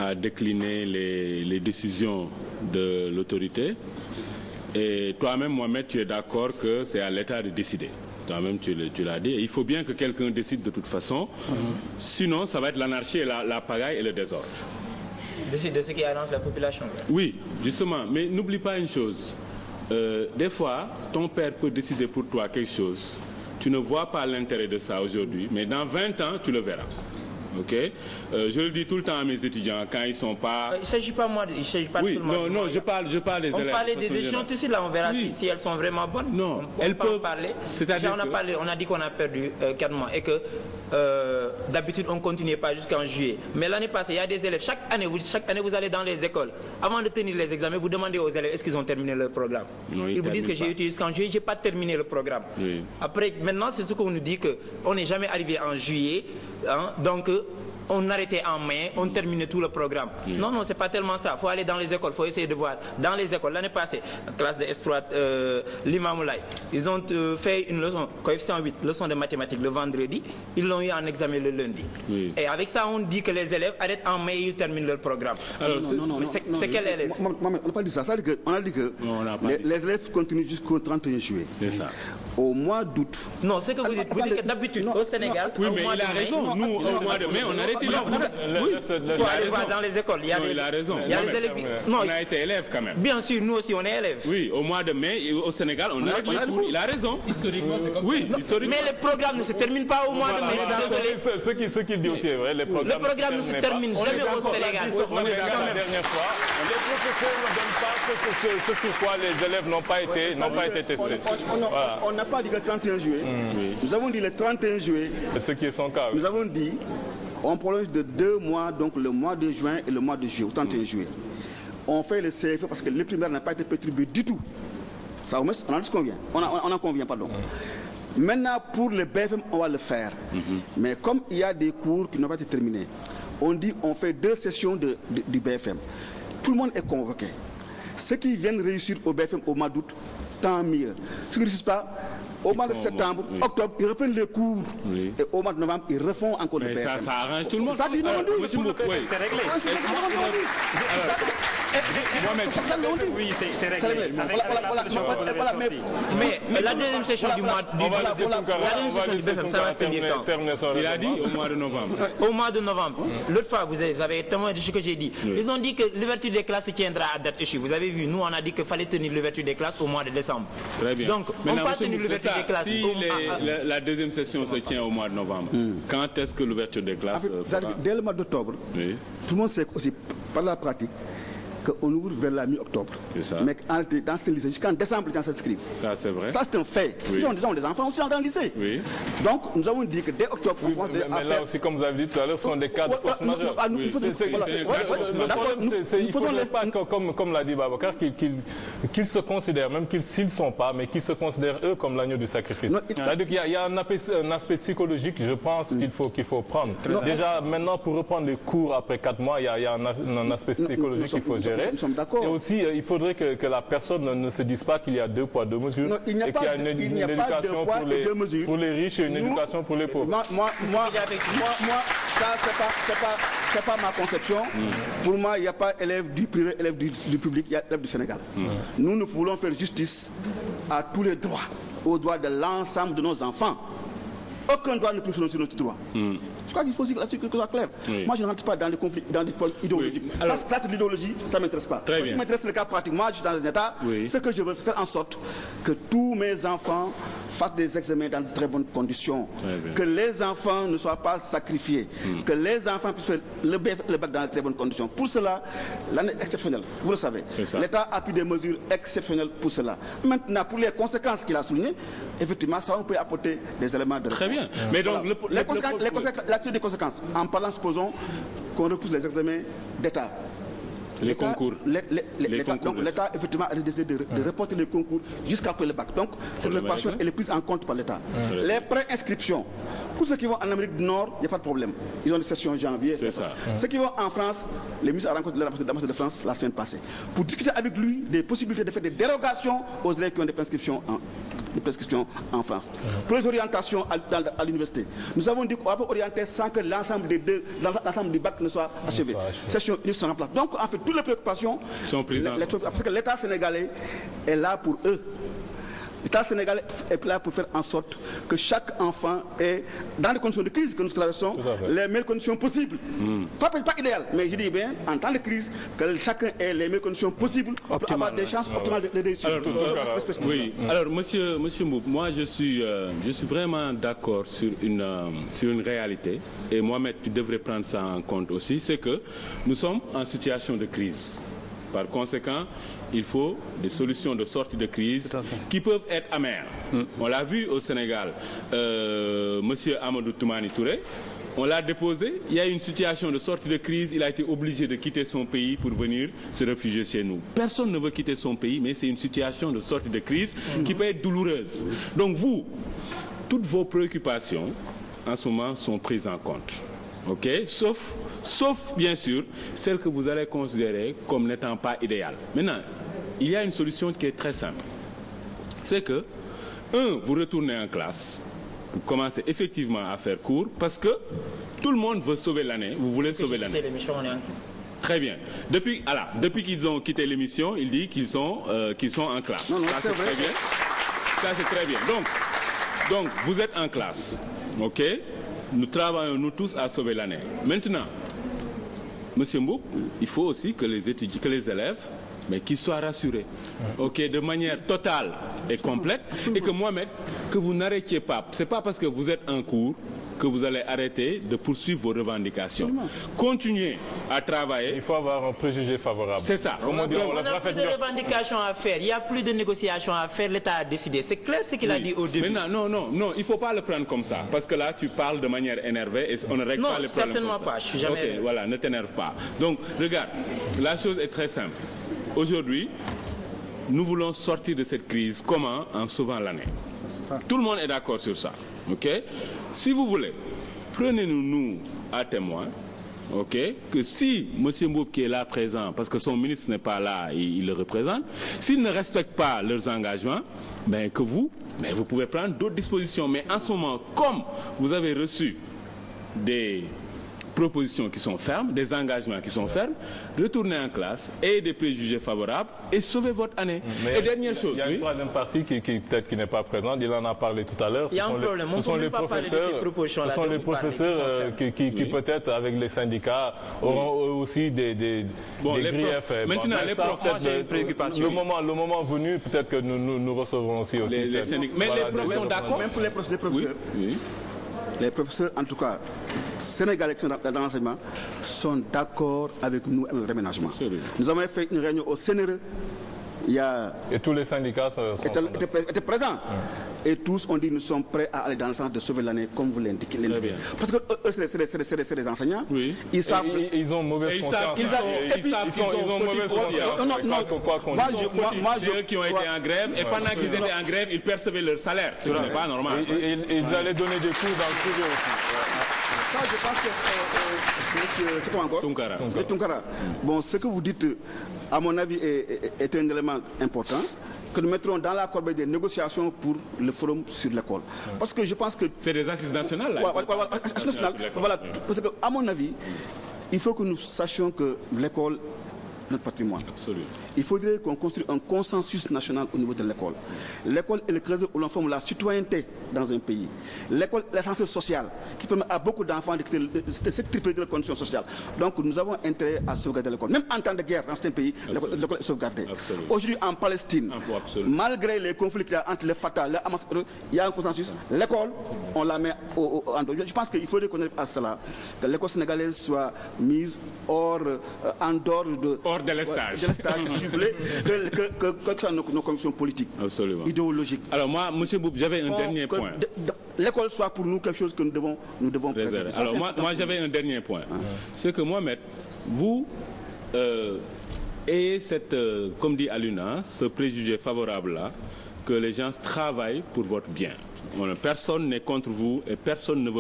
a décliné les décisions de l'autorité Et toi-même, Mohamed, tu es d'accord que c'est à l'État de décider. Toi-même, tu l'as dit. Et il faut bien que quelqu'un décide de toute façon. Sinon, ça va être l'anarchie, la pagaille et le désordre. Décide de ce qui arrange la population. Oui, justement. Mais n'oublie pas une chose. Des fois, ton père peut décider pour toi quelque chose. Tu ne vois pas l'intérêt de ça aujourd'hui, mais dans 20 ans, tu le verras. Ok, je le dis tout le temps à mes étudiants quand ils sont pas. Il ne s'agit pas moi, il s'agit pas seulement. Non, je parle des élèves. On parlait des décisions tout de suite, là, on verra si elles sont vraiment bonnes. Non, elles peuvent parler. C'est-à-dire on a dit qu'on a perdu 4 mois et que d'habitude on ne continuait pas jusqu'en juillet. Mais l'année passée, il y a des élèves. Chaque année, vous allez dans les écoles. Avant de tenir les examens, vous demandez aux élèves est-ce qu'ils ont terminé leur programme. Non, ils vous disent que j'ai utilisé jusqu'en juillet, j'ai pas terminé le programme. Oui. Après, maintenant, c'est ce qu'on nous dit qu'on n'est jamais arrivé en juillet, hein, donc. On arrêtait en mai, on terminait tout le programme. Non, c'est pas tellement ça. Il faut aller dans les écoles, il faut essayer de voir. Dans les écoles, l'année passée, la classe de S3, l'Imamoulaye, ils ont fait une leçon, coefficient 8, leçon de mathématiques le vendredi. Ils l'ont eu en examen le lundi. Oui. Et avec ça, on dit que les élèves arrêtent en mai et ils terminent leur programme. Alors, c'est quel élève? On n'a pas dit ça. On a dit que les élèves continuent jusqu'au 31 juillet. C'est ça. Au mois d'août. Non, c'est que vous dites que d'habitude, au Sénégal, oui, mais il a raison. Nous, au mois de mai, on arrête. Il faut aller voir dans les écoles. Il a raison. Il y a les élèves. On a été élèves quand même. Bien sûr, nous aussi on est élèves. Oui, au mois de mai, au Sénégal, on arrête les cours. Il a raison. Historiquement, c'est comme ça. Oui, historiquement. Mais les programmes ne se terminent pas au mois de mai. Désolé. Ce qu'il dit aussi est vrai. Les programmes ne se terminent jamais au Sénégal. On est d'accord la dernière fois. Les professeurs ne donnent pas ce sur quoi les élèves n'ont pas été testés. On n'a pas dit le 31 juillet. Nous avons dit le 31 juillet. Ce qui est son cas. Nous avons dit on prolonge de 2 mois, donc le mois de juin et le mois de juillet, au 31 juillet. On fait le CFE parce que le primaire n'a pas été perturbé du tout. Ça, on en convient. On en convient, pardon. Maintenant, pour le BFM, on va le faire. Mais comme il y a des cours qui n'ont pas été terminés, on dit on fait 2 sessions du BFM. Tout le monde est convoqué. Ceux qui viennent réussir au BFM au mois d'août, tant mieux. Ceux qui ne réussissent pas, au mois de septembre, octobre, ils reprennent les cours. Et au mois de novembre, ils refont encore le BFM. Ça arrange tout le monde. Ça dit non, c'est réglé. Oui, c'est réglé. Mais la deuxième session du mois du BFM, ça va se tenir quand? Il a dit au mois de novembre. Au mois de novembre. L'autre fois, vous avez témoin de ce que j'ai dit. Ils ont dit que l'ouverture des classes se tiendra à date échue. Vous avez vu, nous, on a dit qu'il fallait tenir l'ouverture des classes au mois de décembre. Très bien. Donc, on peut tenir l'ouverture des classes. Si la deuxième session se tient au mois de novembre, quand est-ce que l'ouverture des classes dès le mois d'octobre, tout le monde sait aussi, par la pratique, qu'on ouvre vers la mi-octobre. Mais dans ce lycée, jusqu'en décembre, les gens s'inscrivent. Ça, c'est vrai. Ça, c'est un fait. Nous avons des enfants aussi dans le lycée. Donc, nous avons dit que dès octobre, on pense mais là aussi, comme vous avez dit tout à l'heure, ce sont des cas de force majeure. Il ne faudrait pas, comme l'a dit Babacar, qu'ils se considèrent, même s'ils ne sont pas, mais qu'ils se considèrent eux comme l'agneau du sacrifice. C'est-à-dire qu'il y a un aspect psychologique, je pense, qu'il faut prendre. Déjà, maintenant, pour reprendre les cours après 4 mois, il y a un aspect psychologique qu'il faut gérer. Nous sommes d'accord. Et aussi, il faudrait que la personne ne se dise pas qu'il y a 2 poids 2 mesures. Non, il n'y a pas une éducation pour les riches et une éducation pour les pauvres. Moi, ça, c'est pas ma conception. Pour moi, il n'y a pas élève du privé, élève du public, il y a élève du Sénégal. Nous voulons faire justice à tous les droits, aux droits de l'ensemble de nos enfants. Aucun droit ne peut sur notre droit. Je crois qu'il faut aussi que ce soit clair. Moi, je ne rentre pas dans les conflits, dans des problèmes idéologiques. Ça, c'est l'idéologie, ça ne m'intéresse pas. Ce qui m'intéresse, c'est le cas pratique. Moi, je suis dans un état. Ce que je veux, c'est faire en sorte que tous mes enfants fassent des examens dans de très bonnes conditions. Que les enfants ne soient pas sacrifiés. Que les enfants puissent faire le bac dans de très bonnes conditions. Pour cela, l'année exceptionnelle, vous le savez. L'État a pris des mesures exceptionnelles pour cela. Maintenant, pour les conséquences qu'il a soulignées, effectivement, ça, on peut apporter des éléments de réponse. Très bien. Mais donc, des conséquences. En parlant, supposons qu'on repousse les examens d'État. Les concours. Donc l'État, effectivement, a décidé de reporter les concours jusqu'après le bac. Donc cette répartition, elle est prise en compte par l'État. Les pré-inscriptions, pour ceux qui vont en Amérique du Nord, il n'y a pas de problème. Ils ont des sessions en janvier. C'est ça. Ceux qui vont en France, le ministre a rencontré l'ambassadeur de France la semaine passée pour discuter avec lui des possibilités de faire des dérogations aux élèves qui ont des prescriptions en France. Pour les orientations à l'université, nous avons dit qu'on va orienter sans que l'ensemble du bac ne soit achevé. Sessions sont en place. Donc, en fait, toutes les préoccupations sont prises en compte. Parce que l'État sénégalais est là pour eux. L'État sénégalais est là pour faire en sorte que chaque enfant ait, dans les conditions de crise que nous traversons, les meilleures conditions possibles. Pas idéal, mais je dis bien, en temps de crise, que chacun ait les meilleures conditions possibles pour avoir des chances optimales de réussir. Alors, monsieur Mboup, moi je suis vraiment d'accord sur une réalité, et Mohamed, tu devrais prendre ça en compte aussi, c'est que nous sommes en situation de crise. Par conséquent, il faut des solutions de sortie de crise qui peuvent être amères. On l'a vu au Sénégal, monsieur Amadou Toumani Touré, on l'a déposé, il y a une situation de sortie de crise, il a été obligé de quitter son pays pour venir se réfugier chez nous. Personne ne veut quitter son pays, mais c'est une situation de sortie de crise qui peut être douloureuse. Donc vous, toutes vos préoccupations, en ce moment, sont prises en compte. Ok, sauf bien sûr celle que vous allez considérer comme n'étant pas idéale. Maintenant, il y a une solution qui est très simple. C'est que, vous retournez en classe, vous commencez effectivement à faire cours, parce que tout le monde veut sauver l'année, vous voulez sauver l'année. Très bien. Depuis qu'ils ont quitté l'émission, il dit qu'ils sont en classe. Non, ça, c'est très bien. Ça, c'est très bien. Donc, vous êtes en classe, ok? Nous travaillons, nous tous, à sauver l'année. Maintenant, monsieur Mboup, il faut aussi que les étudiants, que les élèves, mais qu'ils soient rassurés, ok, de manière totale et complète, et que Mohamed, que vous n'arrêtiez pas. C'est pas parce que vous êtes en cours que vous allez arrêter de poursuivre vos revendications. Continuez à travailler. Il faut avoir un préjugé favorable. C'est ça. On n'a plus de revendications à faire, il n'y a plus de négociations à faire, l'État a décidé. C'est clair ce qu'il a dit au début. Maintenant, non, il ne faut pas le prendre comme ça. Parce que là, tu parles de manière énervée et on ne règle pas les problèmes. Non, certainement pas. Je suis jamais... Ok, voilà, ne t'énerve pas. Donc, regarde, la chose est très simple. Aujourd'hui, nous voulons sortir de cette crise. Comment? En sauvant l'année. Tout le monde est d'accord sur ça. Ok? Si vous voulez, prenez-nous à témoin, ok, que si M. Mboup qui est là présent, parce que son ministre n'est pas là, il le représente, s'ils ne respectent pas leurs engagements, ben que vous pouvez prendre d'autres dispositions. Mais en ce moment, comme vous avez reçu des propositions qui sont fermes, des engagements qui sont fermes, retournez en classe, ayez des préjugés favorables et sauvez votre année. Mais et dernière chose, il y a une troisième partie qui peut-être qui n'est pas présente, il en a parlé tout à l'heure. Il y a un problème, ce sont les professeurs qui peut-être avec les syndicats auront aussi des griefs. Maintenant, les profs, j'ai une préoccupation. Le moment venu, peut-être que nous recevrons aussi les syndicats. Mais les profs sont d'accord. Même pour les professeurs. Les professeurs, en tout cas, sénégalais qui sont dans l'enseignement, sont d'accord avec nous avec le réménagement. Nous avons fait une réunion au CNRE. Et tous les syndicats étaient présents. Et tous ont dit nous sommes prêts à aller dans le sens de sauver l'année, comme vous l'indiquez. Parce que eux, c'est des enseignants. Oui. Ils ont mauvaise conscience. Ils ont mauvaise conscience. C'est eux qui ont été en grève. Et pendant qu'ils étaient en grève, ils percevaient leur salaire. Ce n'est pas normal. Ils allaient donner des coups dans le privé aussi. Ça, je pense que c'est quoi encore Tunkara. Bon, ce que vous dites, à mon avis, est un élément important que nous mettrons dans la corbeille des négociations pour le forum sur l'école. Parce que je pense que... C'est des assises nationales, là. Voilà, parce que, à mon avis, il faut que nous sachions que l'école, notre patrimoine. Absolument. Il faudrait qu'on construise un consensus national au niveau de l'école. L'école est le creuset où l'on forme la citoyenneté dans un pays. L'école est l'ascenseur social qui permet à beaucoup d'enfants de s'extirper de leurs conditions sociales. Donc nous avons intérêt à sauvegarder l'école. Même en temps de guerre dans certains pays, l'école est sauvegardée. Aujourd'hui en Palestine, malgré les conflits qu'il y a entre les Fatah et les Hamas, il y a un consensus. L'école, on la met en dehors. Je pense qu'il faudrait qu'on ait à cela, que l'école sénégalaise soit mise en dehors de l'estage. Si vous voulez, que soit nos convictions politiques, idéologiques. Alors moi, M. Mboup, j'avais un dernier point. L'école soit pour nous quelque chose que nous devons préserver. Alors moi j'avais un dernier point. C'est que Mohamed, vous ayez cette, comme dit Aluna, ce préjugé favorable-là, que les gens travaillent pour votre bien. Personne n'est contre vous et personne ne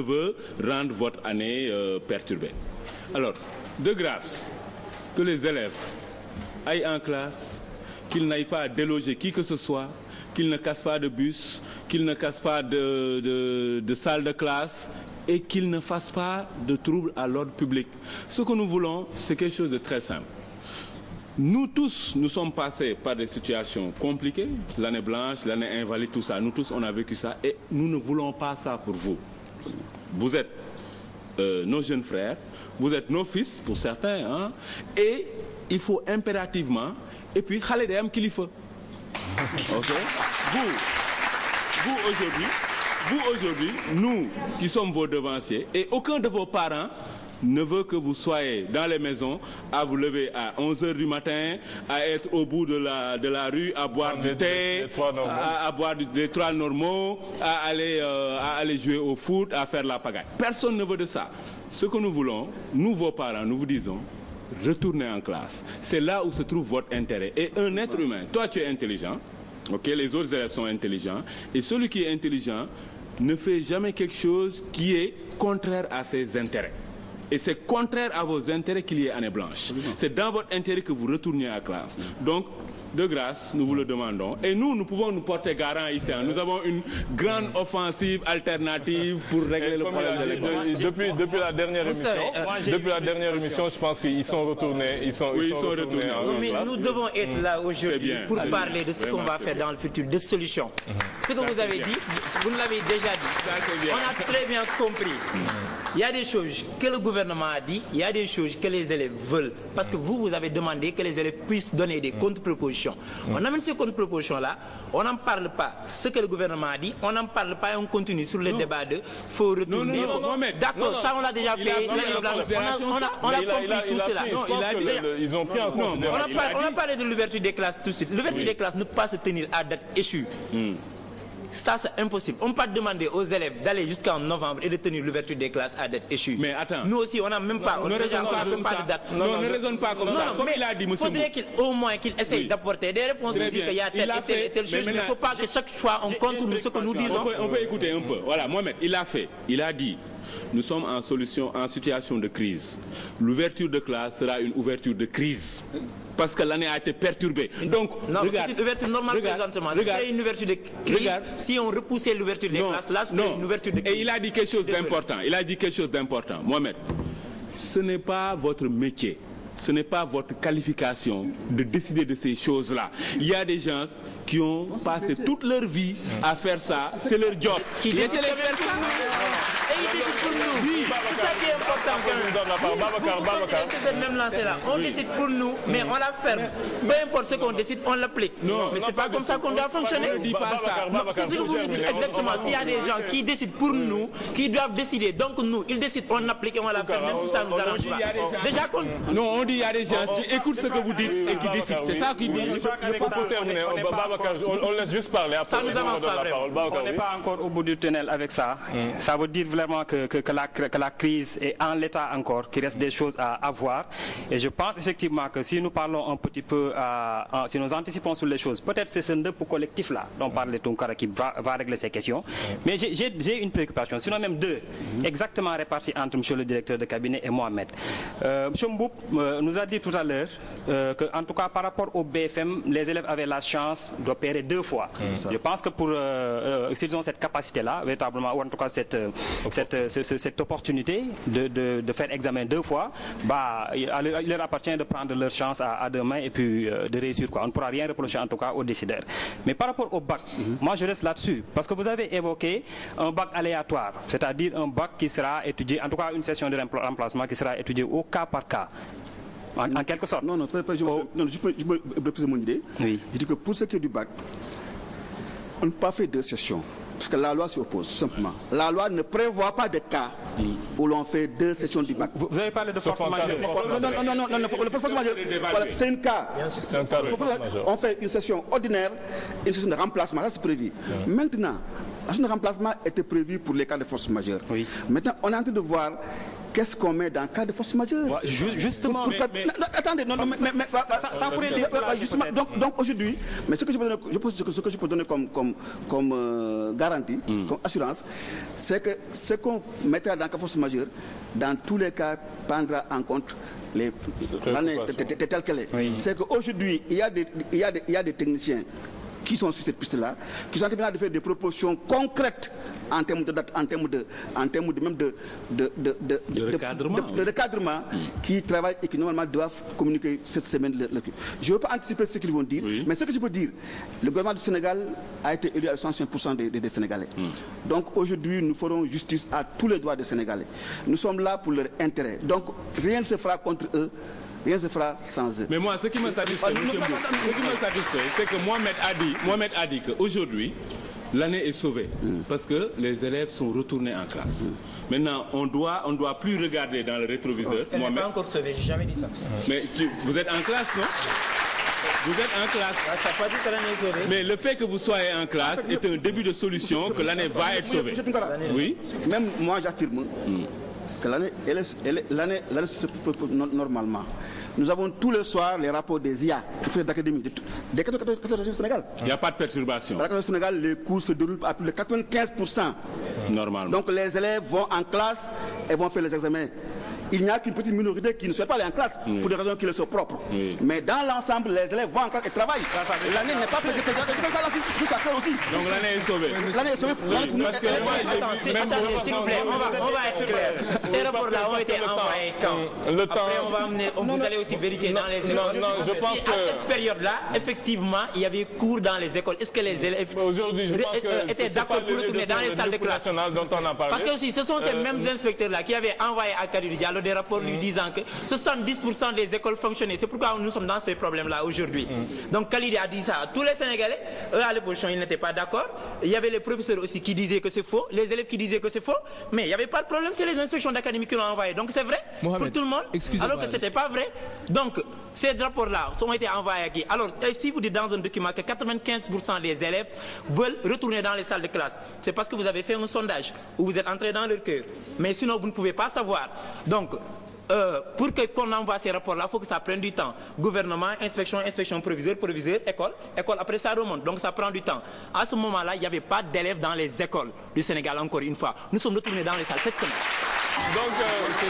veut rendre votre année perturbée. Alors, de grâce, que les élèves aillent en classe, qu'ils n'aillent pas déloger qui que ce soit, qu'ils ne cassent pas de bus, qu'ils ne cassent pas de salle de classe et qu'ils ne fassent pas de troubles à l'ordre public. Ce que nous voulons, c'est quelque chose de très simple. Nous tous, nous sommes passés par des situations compliquées, l'année blanche, l'année invalide, tout ça. Nous tous, on a vécu ça et nous ne voulons pas ça pour vous. Vous êtes nos jeunes frères, vous êtes nos fils pour certains, hein, et il faut impérativement, et puis, Khaled Ayam Kilifa. Ok? Vous aujourd'hui, nous qui sommes vos devanciers, et aucun de vos parents ne veut que vous soyez dans les maisons à vous lever à 11h du matin, à être au bout de la rue, à boire du thé, à boire des trois normaux, à aller jouer au foot, à faire la pagaille. Personne ne veut de ça. Ce que nous voulons, nous vos parents, nous vous disons, retournez en classe. C'est là où se trouve votre intérêt. Et un être humain, toi tu es intelligent, ok, les autres élèves sont intelligents, et celui qui est intelligent ne fait jamais quelque chose qui est contraire à ses intérêts. Et c'est contraire à vos intérêts qu'il y ait année blanche. C'est dans votre intérêt que vous retourniez à la classe. Donc, de grâce, nous vous le demandons. Et nous pouvons nous porter garant ici. Nous avons une grande offensive alternative pour régler le problème de l'école. Depuis la dernière émission, je pense qu'ils sont retournés. Ils sont retournés. Mais nous devons être là aujourd'hui pour parler de ce qu'on va faire dans le futur, de solutions. Ce que vous avez dit, vous nous l'avez déjà dit. On a très bien compris. Il y a des choses que le gouvernement a dit, il y a des choses que les élèves veulent. Parce que vous avez demandé que les élèves puissent donner des contre-propositions. On amène ces contre-propositions-là, on n'en parle pas. Ce que le gouvernement a dit, on n'en parle pas et on continue sur le débat de faut retourner. D'accord, ça on l'a déjà fait. On a compris tout cela. Ils ont pris en considération. On a parlé de l'ouverture des classes tout de suite. L'ouverture des classes ne peut pas se tenir à date échue. Ça, c'est impossible. On ne peut pas demander aux élèves d'aller jusqu'en novembre et de tenir l'ouverture des classes à date échue. Mais attends. Nous aussi, on n'a même pas, ne raisonne pas de date. Non, ne raisonne pas comme ça. Comme il a dit, monsieur. Il faudrait au moins qu'il essaye d'apporter des réponses pour dire qu'il y a telle et telle chose. Il ne faut pas que chaque fois on contourne ce que nous disons. On peut écouter un peu. Voilà, Mohamed, il a fait. Il a dit. Nous sommes en situation de crise. L'ouverture de classe sera une ouverture de crise. Parce que l'année a été perturbée. Donc, c'est une ouverture normale présentement. C'est une ouverture de crise. Si on repoussait l'ouverture des classes, là, c'est une ouverture de crise. Et il a dit quelque chose d'important. Il a dit quelque chose d'important. Mohamed, ce n'est pas votre métier. Ce n'est pas votre qualification de décider de ces choses-là. Il y a des gens qui ont passé toute leur vie à faire ça. C'est leur job. Qui décident de faire ça. Et ils décident pour nous. Oui. C'est ça qui est important. C'est cette même lancée-là. On décide pour nous, mais on la ferme. Peu importe ce qu'on décide, on l'applique. Mais c'est pas comme ça qu'on doit fonctionner. Ne dis pas ça. C'est ce que vous me dites exactement. S'il y a des gens qui décident pour nous, qui doivent décider, donc nous, ils décident, on l'applique et on la ferme, même si ça nous arrange pas. Déjà qu'on... Non, on dit il y a des gens qui écoutent ce que vous dites et qui décident. C'est ça qui dit. Pour terminer, on laisse juste parler. Ça nous avance pas vraiment. On n'est pas encore au bout du tunnel avec ça. Ça veut dire vraiment que la crise est en l'état encore, qu'il reste des choses à voir. Et je pense effectivement que si nous parlons un petit peu, si nous anticipons sur les choses, peut-être c'est ce ndep collectif-là dont parlait Tounkara qui va régler ces questions. Mais j'ai une préoccupation, sinon même deux, exactement réparties entre M. le directeur de cabinet et Mohamed. M. Mboup nous a dit tout à l'heure qu'en tout cas par rapport au BFM, les élèves avaient la chance d'opérer deux fois. Je pense que pour s'ils ont cette capacité-là, véritablement, ou en tout cas cette opportunité de faire examen deux fois, il leur appartient de prendre leur chance à deux mains et puis de réussir. On ne pourra rien reprocher en tout cas aux décideurs. Mais par rapport au bac, moi je reste là-dessus, parce que vous avez évoqué un bac aléatoire, c'est-à-dire un bac qui sera étudié, en tout cas une session de remplacement qui sera étudiée au cas par cas. En quelque sorte. Non, je peux préciser mon idée. Oui. Je dis que pour ce qui est du bac, on ne peut pas faire deux sessions. Parce que la loi s'y oppose, simplement. La loi ne prévoit pas de cas où l'on fait deux sessions du bac. Vous avez parlé de force majeure. Non, force majeure, voilà, c'est un cas. On fait une session ordinaire, une session de remplacement, ça c'est prévu. Maintenant, la session de remplacement était prévue pour les cas de force majeure. Maintenant, on est en train de voir qu'est-ce qu'on met dans le cas de force majeure. Justement. Attendez, ça pourrait être justement. Donc aujourd'hui, mais ce que je peux donner comme garantie, comme assurance, c'est que ce qu'on mettra dans le cas de force majeure, dans tous les cas, prendra en compte l'année telle qu'elle est. C'est qu'aujourd'hui, il y a des techniciens qui sont sur cette piste-là, qui sont en train de faire des propositions concrètes en termes de date, en termes de même de recadrement, qui travaillent et qui normalement doivent communiquer cette semaine. Je ne veux pas anticiper ce qu'ils vont dire, mais ce que je peux dire, le gouvernement du Sénégal a été élu à 105% des Sénégalais. Donc aujourd'hui, nous ferons justice à tous les droits des Sénégalais. Nous sommes là pour leur intérêt. Donc rien ne se fera contre eux. Rien ne se fera sans eux. Mais moi, ce qui me satisfait, c'est que Mohamed a dit qu'aujourd'hui, l'année est sauvée parce que les élèves sont retournés en classe. Maintenant, on doit plus regarder dans le rétroviseur. Elle n'est pas encore sauvée, j'ai jamais dit ça. Mais vous êtes en classe, non? Vous êtes en classe. Ça n'a pas dit que l'année est sauvée. Mais le fait que vous soyez en classe est un début de solution que l'année va être sauvée. Oui. Même moi, j'affirme que l'année se peut normalement. Nous avons tous les soirs les rapports des IA, d'académie, des 14 régions du Sénégal. Il n'y a pas de perturbation. Dans le Sénégal, les cours se déroulent à plus de 95%. Normalement. Donc les élèves vont en classe et vont faire les examens. Il n'y a qu'une petite minorité qui ne souhaite pas aller en classe pour des raisons qui leur sont propres. Mais dans l'ensemble, les élèves vont en classe et travaillent. L'année n'est pas prévue. aussi. Donc l'année est sauvée. L'année est sauvée. Parce que attendez, s'il vous plaît, on va être clair. Ces rapports-là ont été envoyés quand? Le temps. Après, vous allez aussi vérifier dans les écoles. Non, je pense que... À cette période-là, effectivement, il y avait cours dans les écoles. Est-ce que les élèves étaient d'accord pour retourner dans les salles de classe? Parce que aussi, ce sont ces mêmes inspecteurs-là qui avaient envoyé à Kadidou Diallo des rapports lui disant que 70% des écoles fonctionnaient. C'est pourquoi nous sommes dans ces problèmes-là aujourd'hui. Donc Khalid a dit ça à tous les Sénégalais. Eux, à l'époque, ils n'étaient pas d'accord. Il y avait les professeurs aussi qui disaient que c'est faux, les élèves qui disaient que c'est faux. Mais il n'y avait pas de problème, c'est les inspections d'académie qui l'ont envoyé. Donc c'est vrai pour tout le monde, alors que ce n'était pas vrai. Donc ces rapports-là ont été envoyés à qui? Alors si vous dites dans un document que 95% des élèves veulent retourner dans les salles de classe, c'est parce que vous avez fait un sondage où vous êtes entré dans leur cœur. Mais sinon, vous ne pouvez pas savoir. Donc, pour qu'on envoie ces rapports-là, il faut que ça prenne du temps. Gouvernement, inspection, proviseur, école, après ça remonte. Donc ça prend du temps. À ce moment-là, il n'y avait pas d'élèves dans les écoles du Sénégal, encore une fois. Nous sommes retournés dans les salles cette semaine. Donc, je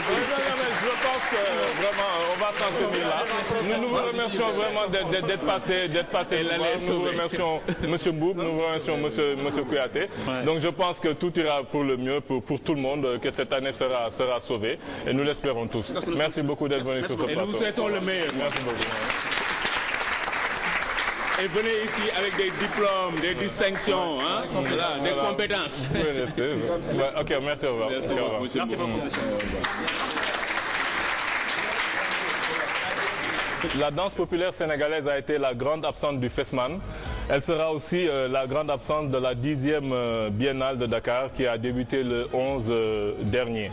pense que vraiment, on va s'en tenir là. Nous vous remercions vraiment d'être passé là. Nous vous remercions M. Mboup, nous vous remercions M. Kouyaté. Donc, je pense que tout ira pour le mieux pour tout le monde, que cette année sera sauvée. Et nous l'espérons tous. Merci beaucoup d'être venus sur ce plateau. Et nous vous souhaitons le meilleur. Merci beaucoup. Et venez ici avec des diplômes, des distinctions, hein, voilà, des compétences. Ok, merci, au revoir. Merci beaucoup. La danse populaire sénégalaise a été la grande absente du FESMAN. Elle sera aussi la grande absente de la 10e biennale de Dakar qui a débuté le 11 dernier.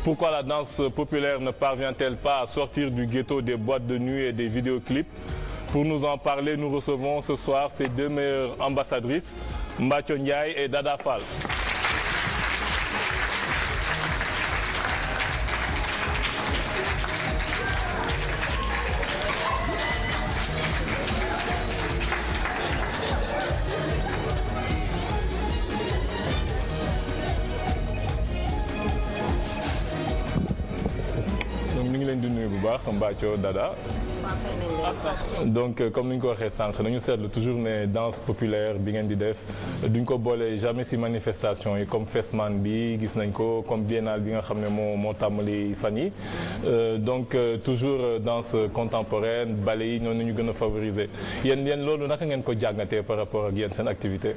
Pourquoi la danse populaire ne parvient-elle pas à sortir du ghetto des boîtes de nuit et des vidéoclips? Pour nous en parler, nous recevons ce soir ces deux meilleures ambassadrices, Mbathio Ndiaye et Dada Fall. Donc ñu ngi leen di nuyu bu baax Mbathio, Dada. Donc comme ni ñu ko waxee sànq dañu seetlu toujours ne danse populaire bi ngeen di def duñ ko boole jamais ci manifestation yi comme FESMAN bi gis nañ ko comme biennale bi nga xam ne moo tàmbali fan yi donc toujours danse contemporaine ballet yi noonu ñu gën a favoriser yéen loolu naka ngeen ko jàngatee par rapport ak yéen seen activité.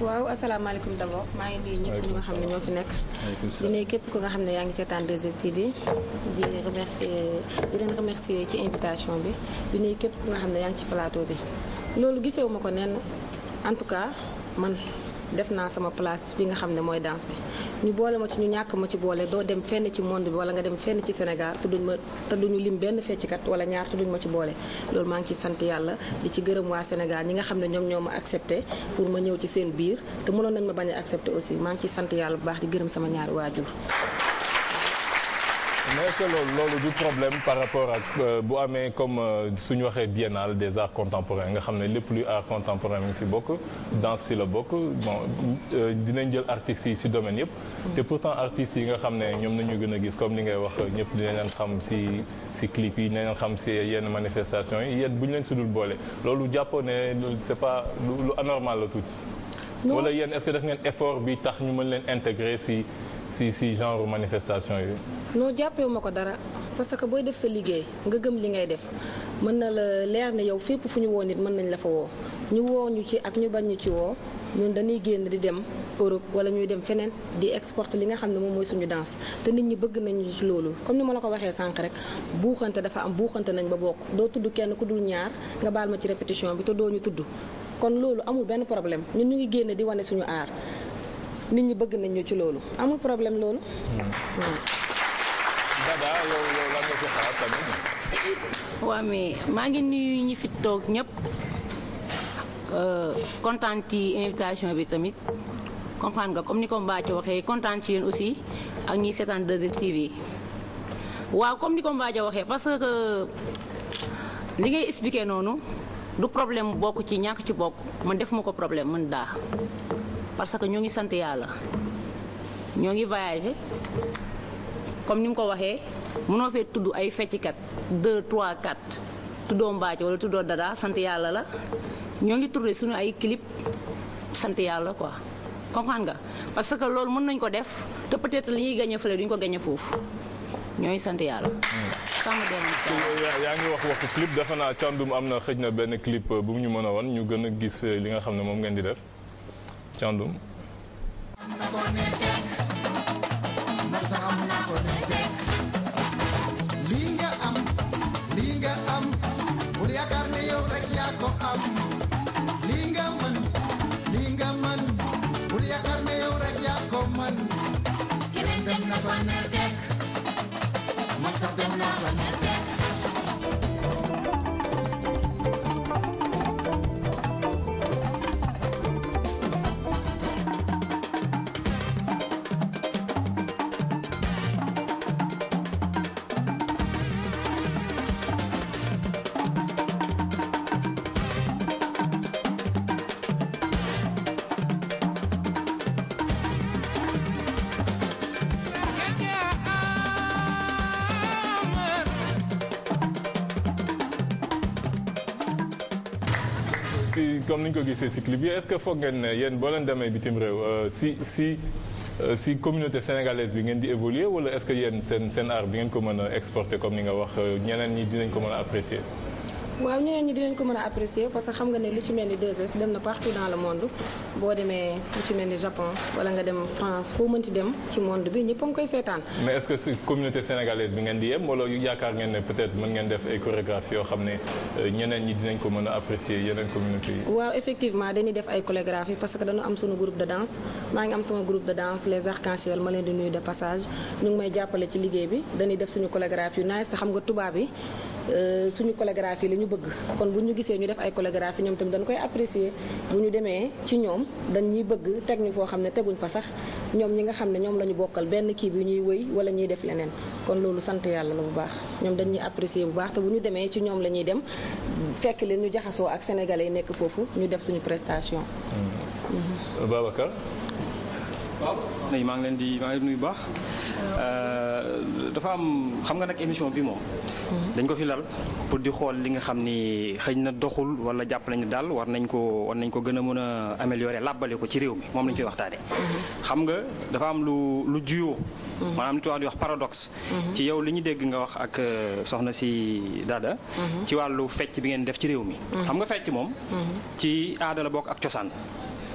waaw asalaamaaleykum d'abord maa ngi nuyu ñëpp ñi nga xam ne ñoo fi nekk di nuyu képp ku nga xam ne yaa ngi seetaan 2STV di leen remercier ci invitation bi di nuyu képp ku nga xam ne yaa ngi ci plateau bi loolu gisewu ma ko nen en tout cas man def naa sama place bi nga xam ne mooy danse bi ñu boole ma ci ñu ñàkk ma ci boole doo dem fenn ci monde bi wala nga dem fenn ci Sénégal te duñu lim benn fecckat wala ñaar te duñu ma ci boole loolu maa ngi ci sant yàlla di ci gërëm waa Sénégal ñi nga xam ne ñoom ñoo ma accepté pour ma ñëw ci seen biir te mënoon nañ ma bañ a accepté aussi maa ngi ci sant yàlla bu baax di gërëm sama ñaari waajur. mais est-ce que loolu du problème par rapport ak bu amee comme suñu waxee biennale des arts contemporains nga xam ne lépp luy art contemporain mi ngi si bokk danse si la bokk bon dinañ jël artistes yi si domaine yëpp te pourtant artistes yi nga xam ne ñoom nañu gën a gis comme li ngay wax ñëpp dinañ leen xam si clip yi dinañ leen xam si yenn manifestations yi yéen bu ñu leen sudul boole loolu jàppoo ne c'est pas lu anormal la tuuti wala yéen est-ce que def ngeen effort bi tax ñu mën leen intégrer si genre manifestation yi. non jàppewu ma ko dara parce que booy def sa liggéey nga gëm li ngay def mën na la leer ne yow fépp fu ñu woo nit mën nañ la fa woo ñu woo ñu ci ak ñu bañ ñu ci woo ñun dañuy génn di dem Europe wala ñuy dem feneen di exporter li nga xam ne moom mooy suñu danse te nit ñi bëgg nañu ci loolu comme ni ma la ko waxee sànq rek buuxante dafa am buuxante nañ ba bokk doo tudd kenn ku dul ñaar nga baal ma ci répétition bi te doo ñu tudd kon loolu amul benn problème ñun ñu ngi génn di wane suñu aar nit ñi bëgg nañ ñu ci loolu amul problème loolu. Dada yow lan nga ci xalaat tamit. waaw mais maa ngi nuyu ñi fi toog ñëpp kontaan ci invitation bi tamit comprendre nga comme ni ko Mbathio waxee kontaan ci yéen aussi ak ñiy seetaan 2STV waaw comme ni ko Mbathio waxee parce que li ngay expliqué noonu du problème bokk ci ñàkk ci bokk man def ma ko problème man daa parce que ñoo ngi sant yàlla ñoo ngi voyagé comme ni mu ko waxee mënoo fee tudd ay feccikat 2 3 4 tuddoo Mbathio wala tuddoo Dada sant yàlla la ñoo ngi tourné suñu ay clip sant yàlla quoi comprendre nga parce que loolu mën nañ ko def te peut-être li ñuy gagné fële duñ ko gagné foofu ñooy sant yàlla. yaa ngi waxu clip defe naa Thiandoum am na xëj na benn clip bu ñu mën a wan ñu gën a gis li nga xam ne moom ngeen di def Thiandoum. lii nga am bul yaakaar ne yow rek yaa ko am lii nga man bul yaakaar ne yow rek yaa ko man keneen dem na fa ne tek man sax dem na fa ne tek comme ni ñu ko gisee ci clip bi est-ce que foog ngeen ne yéen boo leen demee bitim réew si communauté sénégalaise bi ngeen di évoluer wala est-ce que yéen seen art bi ngeen ko mën a exporter comme ni nga wax ñeneen ñi dinañ ko mën a apprécier. waaw ñeneen ñi dinañ ko mën a apprécier parce que xam nga ne lu ci mel ni 2S dem na partout dans le monde boo demee lu ci mel ni Japon wala nga dem France foo mënti dem ci monde bi ñëpp a ngi koy seetaan. mais est-ce que si communauté sénégalaise bi ngeen di yem wala yaakaar ngeen ne peut-être mën ngeen def ay chorégraphie yoo xam ne ñeneen ñi dinañ ko mën a apprécier yeneen communauté yi. waaw effectivement dañuy def ay chorégraphie parce que dañu am suñu groupe de danse maa ngi am sama groupe de danse les arcs-en-ciel ma leen di nuyu de passage ñu ngi may jàppale ci liggéey bi dañuy def suñu chorégraphie yu nice te xam nga tubaab yi suñu chorégraphie la ñu bëgg kon bu ñu gisee ñu def ay chorégraphie ñoom tamit dañ koy apprécier bu ñu demee ci ñoom dañ ñuy bëgg teg ñu foo xam ne teguñ fa sax ñoom ñi nga xam ne ñoom la ñu bokkal benn kii bi ñuy wëy wala ñuy def leneen kon loolu sant yàlla la bu baax ñoom dañ ñuy apprécier bu baax te bu ñu demee ci ñoom la ñuy dem fekk leen ñu jaxasoo ak sénégalais yi nekk foofu ñu def suñu prestation. Babacar. waaw maa ngi leen di nuyu baax dafa am xam nga nag émission bi moom dañ ko fi lal pour di xool li nga xam ni xëy na doxul wala jàpp nañu daal war nañ ko gën a mën a améliorer làbbale ko ci réew mi moom lañ fi waxtaane xam nga dafa am lu juyoo maanaam li tubaab di wax paradoxe ci yow li ñu dégg nga wax ak soxna si Dada ci wàllu fecc bi ngeen def ci réew mi xam nga fecc moom ci aada la bokk ak cosaan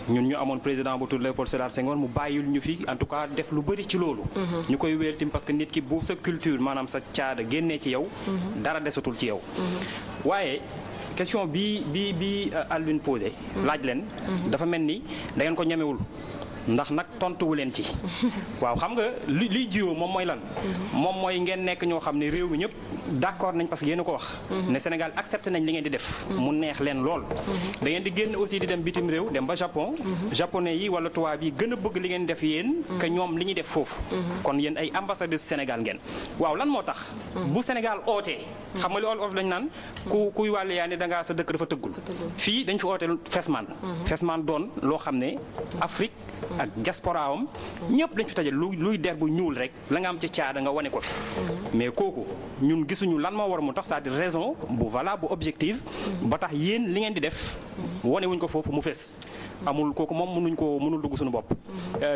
ñun ñu amoon président bu tudd Léopold Sédar Senghor mu bàyyil ñu fi en tout cas def lu bëri ci loolu ñu koy wéer tim parce que nit ki bu sa culture maanaam sa caada génnee ci yow dara desatul ci yow waaye question bi Alioune posé laaj leen dafa mel ni da ngeen ko ñemewul ndax nag tontuwu leen ci waaw xam nga liy jiwoo moom mooy lan moom mooy ngeen nekk ñoo xam ne réew mi ñëpp d'accord nañ parce que yéen a ko wax. ne Sénégal accepté nañ li ngeen di def. mu neex leen lool. da ngeen di génn aussi di dem bitim réew dem ba Japon. japonais yi wala tubaab yi gën a bëgg li ngeen def yéen. que ñoom li ñuy def foofu. kon yéen ay ambassadeurs Sénégal ngeen. waaw lan moo tax. bu Sénégal ootee. xam nga li olof lañ naan kuy wàlle yaa ne dangaa sa dëkk dafa tëggul. fii dañ fi oote Fesman. Fesman doon loo xam ne Afrique ak diaspora am ñëpp dañ fi tajal luy der bu ñuul rek la nga am ci caada nga wane ko fi. mais kooku ñun gisuñu lan moo war mu tax c'est-à-dire raison bu valable bu objective. ba tax yéen li ngeen di def. wane wuñ ko foofu mu fes. amul kooku moom mënul dugg suñu bopp.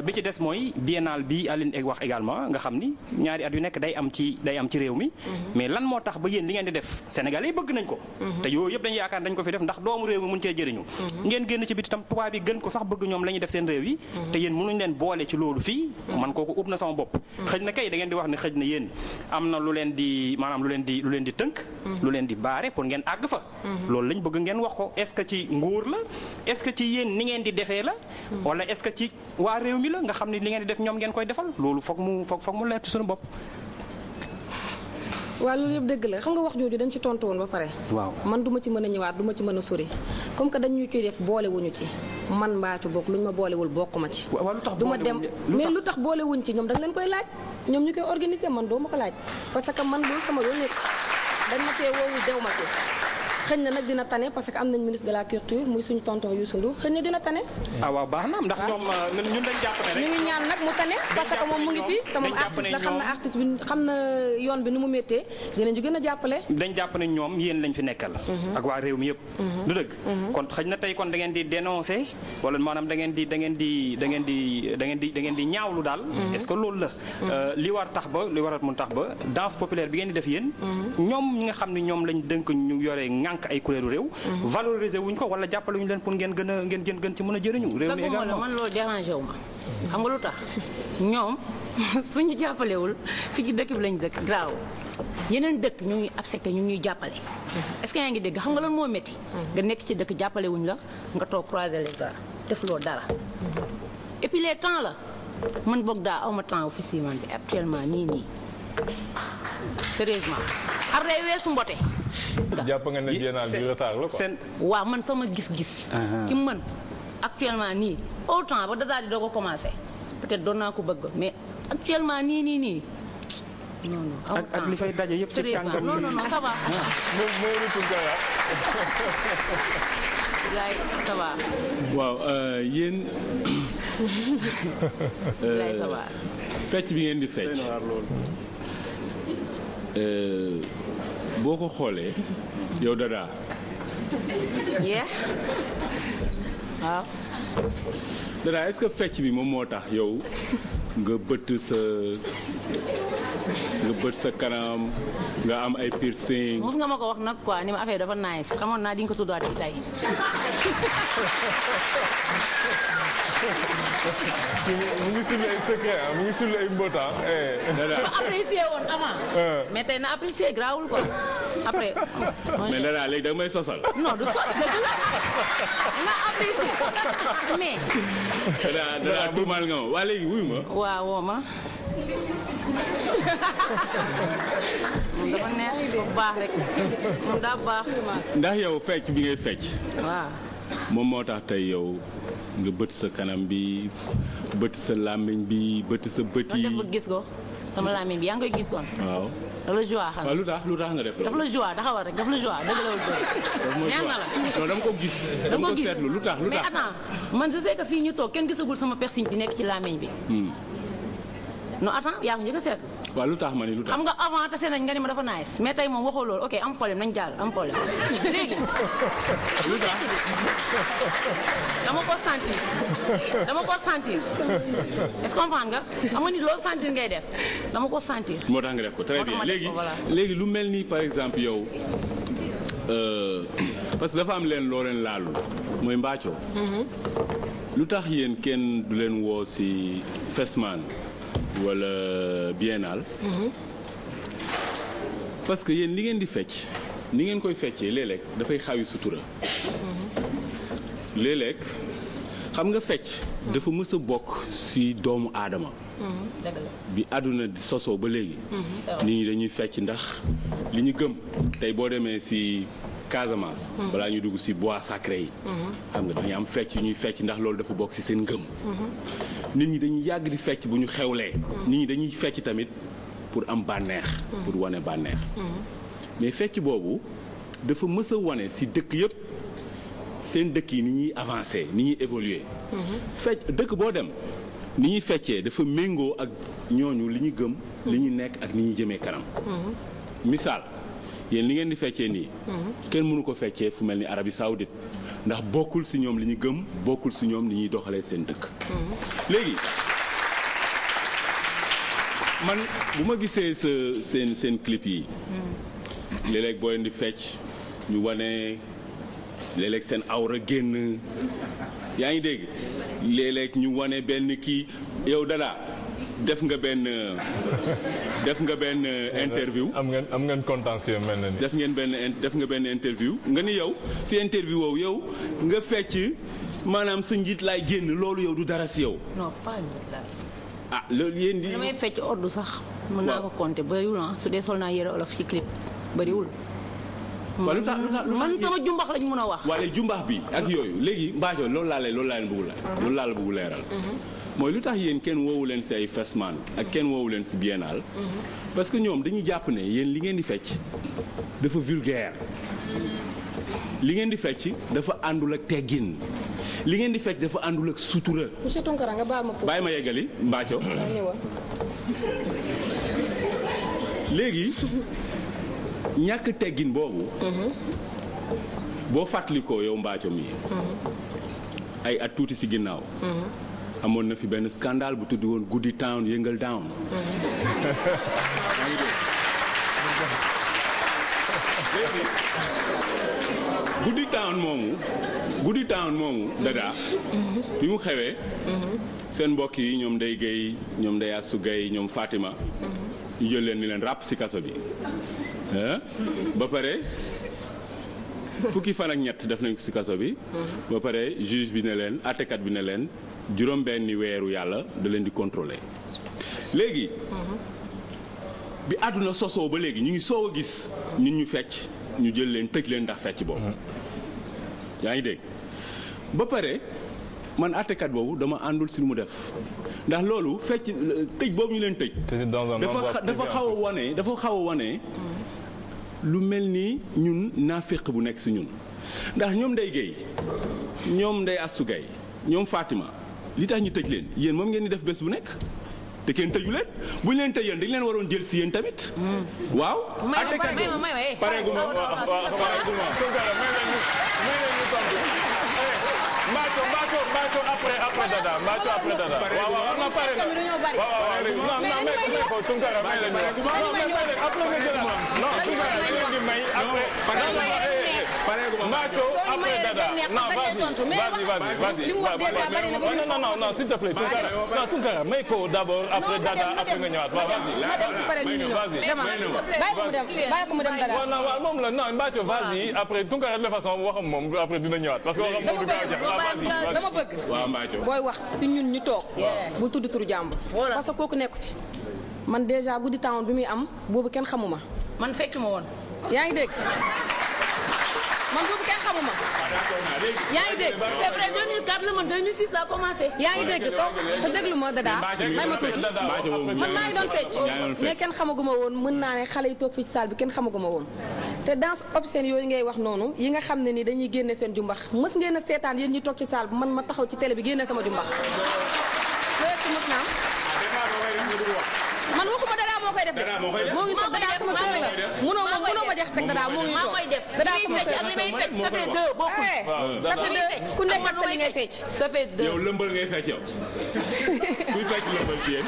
bi ci des mooy biennale bi Aline Egg wax également nga xam ni ñaari at yu nekk day am ci réew mi. mais lan moo tax ba yéen li ngeen di def Sénégalais yi bëgg nañ ko. te yooyu yëpp dañu yaakaar dañ ko fi def ndax doomu réew mi mun cee jëriñu. ngeen génn ci biti tam tubaab yi gën ko sax bëgg ñoom la ñuy def seen réew yi. te yéen mënuñ leen boole ci loolu fii. man kooku ub na sama bopp. xëj na kay da ngeen di wax ne xëj na yéen am na lu leen di maanaam lu leen di tënk. lu leen di baare pour ngeen àgg fa. loolu lañ bëgg ngeen wax ko est-ce que ci nguur la est-ce que ci yéen ni ngeen di defee la. wala est-ce que ci waa réew mi la nga xam ne li ngeen di def ñoom ngeen koy defal loolu foog mu leer ci suñu bopp. waaw loolu yëpp dëgg la xam nga wax jooju dañ ci tontu woon ba pare. waaw man duma ci mën a ñëwaat duma ci mën a sori comme que dañ ñu ciy def boolewuñu ci man Mbathio bokk luñ ma boolewul bokkuma ci. duma dem mais lu tax boolewuñ ci ñoom dañ leen koy laaj ñoom ñu koy organiser man doo ma ko laaj parce que man loolu sama yoon nekk dañ ma cee woowul dew ma ci. xëy na nag dina tane parce que am nañ ministre de la culture muy suñu tonton Youssou Ndour xëy na dina tane. waaw baax na ndax ñoom ñun dañ jàpp ne rek. ñu ngi ñaan nag mu tane parce que moom mu ngi fi te moom artiste la artiste bi xam na yoon bi nu mu méttee dinañu gën a jàppale. dañ jàpp ne ñoom yéen lañ fi nekkal. ak waa réew mi yëpp. du dëgg. kon xëy na tey kon da ngeen di dénoncer wala maanaam da ngeen di ñaawlu daal. est-ce que loolu la. li war mun tax ba danse populaire bi ngeen di def yéen. ñoom ñi nga xam ne ñoom lañ dënk ñu yore ay kuréelu réew valoriser wuñ ko wala jàppale wuñ leen pour ngeen gën ci mën a jëriñu réew mi également man loolu dérangé wu ma xam nga lu tax ñoom suñu jàppalewul fi ci dëkk bi lañ dëkk graaw yeneen dëkk ñu ngi accepté ñu ngi ñuy jàppale est-ce que yaa ngi dégg xam nga lan moo métti nga nekk ci dëkk jàppale wuñ la nga toog croiser les bras def loo dara et puis les temps la man boog daa awma temps officiellement bi actuellement nii sérieusement après weesu mbote. jàpp nga ne biennale bi retard la quoi. waaw man sama gis-gis. ci man actuellement nii autant ba daal di doo ko commencé peut-être doon naa ko bëgg mais actuellement nii. non ak li fay daje yëpp ci kàngam. non ça va. Laay ça va. waaw yéen. Laay ça va. fecc bi ngeen di fecc. boo ko xoolee yow Dada. waaw. Dada est-ce que fecc bi moom moo tax yow nga bët sa kanam nga am ay piercing. mus nga ma ko wax nag quoi ni ma affaire dafa nice xamoon naa di nga ko tuddaat ci tey. mu ngi sulli ay secret mu ngi sulli ay mbootaan. ma apprécié woon avant. mais tey na apprécié grawul quoi après. mais Dada léegi da nga may sosal. non du sos dëgg la na apprécié mais. Dada tuumaal nga ma waa léegi wuyu ma. waaw woo ma. moom dafa neex bu baax rek moom daa baax. ndax yow fecc bi ngay fecc. waaw. moom moo tax tey yow nga bët sa kanam bi bët sa làmmiñ bi bët sa bët yi. def ba gis ko sama làmmiñ bi yaa ngi koy gis kon. waaw. daf la joie xam waaw lu tax nga def loolu. daf la joie taxawal rek daf la joie dëgg la wul bëri. neex na la non dama ko gis. dama ko seetlu lu tax mais attends man je sais que fii ñu toog kenn gisagul sama piercing bi nekk ci làmmiñ bi. non attends yaa ngi njëkk a seetlu. waaw lu tax ma ni lu tax. xam nga avant tase nañ nga ni ma dafa nice mais tey moom waxoo loolu ok am problème nañ jàll am problème léegi. lu tax. dama ko sentir est-ce que comprendre nga xam nga ni loolu sentir ngay def dama ko sentir. moo tax nga def ko très bien léegi lu mel ni par exemple yow parce que dafa am leen loo leen laalul mooy Mbathio. lu tax yéen kenn du leen woo si Fesman wala biennale. parce que yéen li ngeen di fecc ni ngeen koy feccee léeg-léeg dafay xawi sutura. léeg-léeg xam nga fecc dafa mës a bokk ci doomu aadama bi àdduna di sosoo ba léegi nit ñi dañuy fecc ndax li ñu gëm tey boo demee ci Casamance balaa ñu dugg ci bois sacré yi xam nga dañuy am fecc yu ñuy fecc ndax loolu dafa bokk ci seen ngëm nit ñi dañuy yàgg di fecc bu ñu xewlee nit ñi dañuy fecc tamit pour am bànneex pour wane bànneex mais fecc boobu dafa mës a wane ci dëkk yëpp seen dëkk yi ni ñuy avancer ni ñuy évoluer fecc dëkk boo dem ni ñuy feccee dafa méngoo ak ñooñu li ñu gëm li ñu nekk ak ni ñuy jëmee kanam misaal yéen li ngeen di feccee nii kenn mënu ko feccee fu mel ni Arabie Saoudite ndax bokkul ci ñoom li ñu gëm bokkul ci ñoom li ñuy doxalee seen dëkk léegi man bu ma gisee seen clip yi léeg-léeg boo leen di fecc ñu wane léeg-léeg seen awra génn yaa ngi dégg léeg-léeg ñu wane benn kii yow Dada def nga benn interview. am ngeen contentieux mel na ni. def nga benn interview nga ni yow si interview woowu yow nga fecc maanaam sa njiit laay génn loolu yow du dara si yow. non pas njiit laay. ah loolu yéen di. damay fecc ordre sax. mën naa ko compter bëriwul ah su dee sol naa yére olof ci clip bëriwul. waaw lu tax man sama jumbax lañ mën a wax. wala jumbax bi ak yooyu léegi Mbathio loolu laa leen bëgg leeral. mooy lu tax yéen kenn woowu leen si ay Fesman ak kenn woowu leen si biennale parce que ñoom dañuy jàpp ne yéen li ngeen di fecc dafa vulgaire li ngeen di fecc dafa àndul ak teggin li ngeen di fecc dafa àndul ak sutura. monsieur Tounkara nga baal ma foofu. bàyyi ma yeggali Mbathio. léegi ñàkk teggin boobu. boo fàttalikoo yow Mbathio mi ay at tuuti si ginnaaw. amoon na fi benn scandale bu tudd woon Goody Town yëngal down. Goody Town moomu Dada bi mu xewee seen mbokk yi ñoom Ndeye Gueye ñoom Ndeye Assou Gueye ñoom Fatima ñu jël leen ni leen ràpp ci kaso bi ba pare fukki fan ak ñett def nañ ko ci kaso bi ba pare juge bi ne leen àttekat bi ne leen juróom benni weeru yàlla da leen di contrôler léegi bi àdduna sosoo ba léegi ñu ngi soo a gis nit ñu fecc ñu jël leen tëj leen ndax fecc boobu yaa ngi dégg ba pare man àttekat boobu dama àndul si lu mu def ndax loolu fecc tëj boobu ñu leen tëj dafa xaw a wane lu mel ni ñun naaféq bu nekk si ñun ndax ñoom Ndeye Gueye ñoom Ndeye Assou Gueye ñoom Fatima li tax ñu tëj leen yéen moom ngeen di def bés bu nekk te kenn tëju leen bu ñu leen tëj yéen dañ leen waroon jël si yéen tamit. waaw. àttekat boobu pareeguma Mbathio après Dada Mbathio après Dada. waaw waaw ma pare na waaw waaw Tounkara may leen Mbathio après Dada non vas-y non s'il te plaît Tounkara may ko d'abord après Dada après nga ñëwaat waaw vas-y moom la non Mbathio vas-y après Tounkara de façon waxam moom après dina ñëwaat parce que waxam moom du gaaw a dama bëgg booy wax si ñun ñu toog bu tudd turu jàmbur parce que kooku nekku fi man déjà Goody Town bi muy am boobu kenn xamuma man fekk ma woon yaa ngi dégg man boobu kenn xamuma yaa ngi dégg c'est vrai 2004 la man 2006 laa commencé yaa ngi dégg toog te déglu ma Dada may ma tuuti man maa ngi doon fecc mais kenn xamaguma woon mën naa ne xale yi toog fii ci salle bi kenn xamaguma woon te danse obscène yooyu ngay wax noonu yi nga xam ne ni dañuy génne seen jumbax mës ngeen a seetaan yéen ñi toog ci salle bi man ma taxaw ci télé bi génne sama jumbax loolu si mës naa man waxuma Dada moo koy def de moo ngi toog Dada sama sœur nga mënoo ma jeex sek Dada moo ngi toog Dada sama sœur li may fecc ça fait deux bokkul ça fait deux ku nekk ak sa li ngay fecc ça fait deux yow lëmbal ngay fecc yow kuy fecc lëmbal ci yéen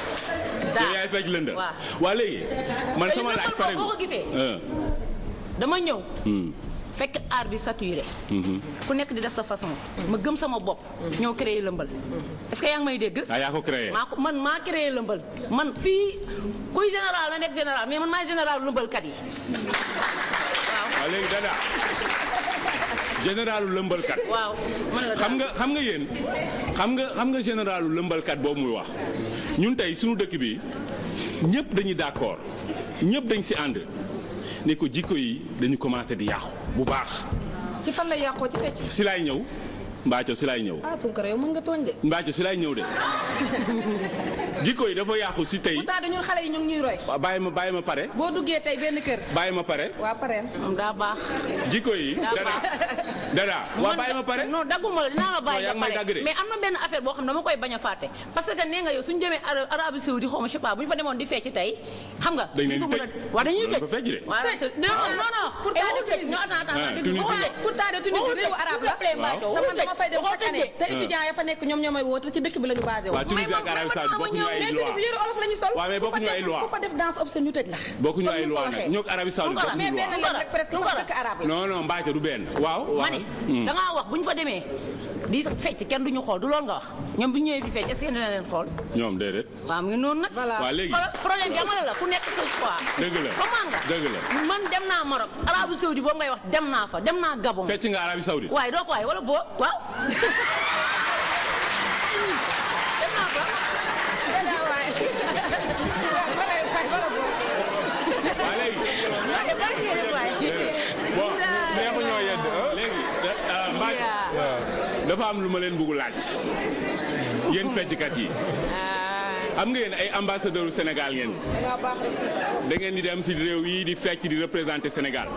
yow yaay fecc lëndal waa léegi man sama laaj pare boo ko gisee dama ñëw fekk aar bi saturé ku nekk di def sa façon ma gëm sama bopp ñëw créé lëmbal est-ce que yaa ngi may dégg yaa ko créé man maa créé lëmbal man fii kuy général la nekk général mais man maay général lëmbalkat yi waaw léegi Dada généralu lëmbalkat. waaw xam nga généralu lëmbalkat boobu muy wax ñun tey suñu dëkk bi ñëpp dañuy d'accord ñëpp dañ si ànd ne ko jikko yi dañu commencé di yàqu bu baax. ci fan la yàqoo ci fecc. si laay ñëw Mbaaco si laay ñëw. ah Tunkara yow mën nga tooñ de. Mbaaco si laay ñëw de jikko yi dafa yàqu si tey. pourtant dañu xale yi ñu ngi ñuy roy. waaw bàyyi ma pare. boo duggee tey benn kër. bàyyi ma pare. waa pare. moom daa baax. jikko yi dada waaw bàyyi ma pare. non dagguma la dinaa la bàyyi nga pare mais am na benn affaire boo xam ne dama koy bañ a fàtte parce que nee nga yow suñu demee Arabie Saoudite xaw ma je sais pas bu ñu fa demoon di fecc tey xam nga. dañ leen di tëj waaw dañuy tëj. ko fecc de. non. pourtant de Tunisie réewu arabe la. te man dama fay dem chaque année. te étudiants ya fa nekk ñoom ñoomay woo te ci dëkk bi la ñu basé wu. waaw Tunisie ak Arabie Saoudite bokkuñu ay loi mais Tunisie yëru olof la ñu sol. waaw mais bokkuñu ay loi ku fa def danse obscène ñu tëj la. bokkuñu ay loi nag ñoo Arabie Saoudite bokkuñu mais loi. benn la rek presque parce que dëkk arabe la. non Mbacke du benn. waaw ma ne da ngaa wax bu ñu fa demee di fecc kenn duñu xool du loolu nga wax ñoom bu ñu ñëwee fi fecc est-ce que dina leen xool. ñoom déedéet. waaw mu ngi noonu nag. waaw léegi problème bi amala la ku nekk sa choix. dëgg la comment nga. dëgg la man dem naa Maroc Arabie Saoudite boobu ngay wax dem naa fa dem naa Gabon. fecc nga Arabie Saoudite. waaye doo ko waaye wala boo waaw. dem naa fa. waaw léegi. bon neexu ñoo yedd léegi Mbacke dafa am lu ma leen bëgg laaj yéen fecckat yi am nga yéen ay ambassadeur Sénégal ngeen da ngeen di dem si réew yi di fecc di représenter Sénégal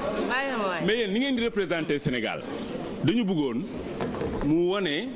mais yéen ni ngeen di représenter Sénégal dañu bëggoon mu wone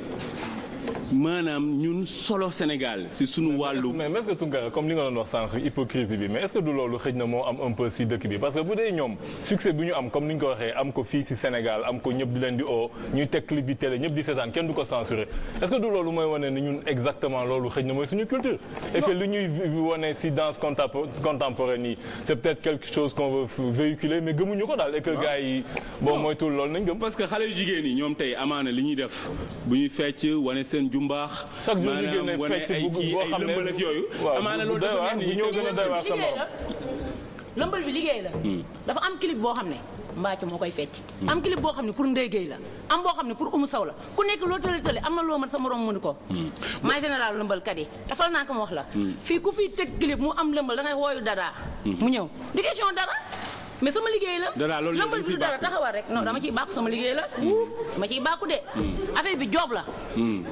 maanaam ñun solo Sénégal si sunu wàllu. mais est-ce que Tounkara comme li nga doon wax sànq hypocrisie bi mais est-ce que du loolu xëj na moo am un peu si dëkk bi parce que bu dee ñoom succès bi ñu am comme ni ñu ko waxee am ko fii si Sénégal am ko ñëpp di leen di oo ñuy teg clip bi télé ñëpp di seetaan kenn du ko censurer est-ce que du loolu mooy wane ni ñun exactement loolu xëj na mooy suñu culture. et que li ñuy wane si danse contemporaine yi c'est peut-être quelque chose qu'on veut véhiculer mais gëmuñu ko daal et que gars yi bon moytuwul loolu nañ gëm. parce que xale yu jigéen yi ñoom tey amaana li ñuy def bu ñuy fecc wane seen mbaax chaque jour ñu génne fecc boo xam ne lëmbal ak yooyu amaana loolu dafa mel ni ñoo gën a doy waar sama lëmbal bi liggéey la dafa am clip boo xam ne Mbacco moo koy fecc am clip boo xam ne pour Ndeye Gueye la am boo xam ne pour Oumou Sow la ku nekk loo tële am na loo mën sa morom mënu ko maay général lëmbalkat yi dafal naa ko ma wax la fii ku fi teg clip mu am lëmbal da ngay wooyu dara mu ñëw du question dara mais sama liggéey la. dara loolu lëmbal bi du dara taxawal rek non dama ciy bàkku sama liggéey la. dama ciy bàkku de. affaire bi job la.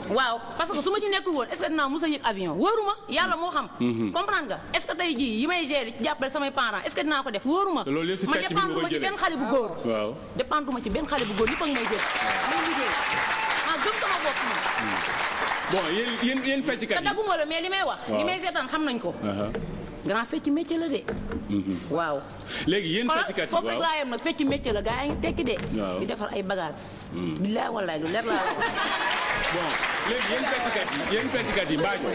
waaw parce que su ma ci nekkul woon est-ce que dinaa mos a yëg avion wóoruma yàlla moo xam. comprendre nga est-ce que tey jii yi may gérer jàppale samay parents est-ce que dinaa ko def wóoruma. te loolu yëpp si fecc bi nga koy jëlee ma dépendre ma ci benn xale bu góor. waaw dépendre ma ci benn xale bu góor ñëpp a ngi may jël. may liggéey maa gëm sama bopp ma. bon yéen fecckat yi. te dagguma la mais li may wax. li may seetaan xam nañ ko. grand fecc métier la de. waaw. léegi yéen fecckat yi foofu rek laa yem nag fecc métier la gaa yi ngi tekki de. di defar ay bagages. billaay wallaay lu leer laa la bon léegi yéen fecckat yi Mbacco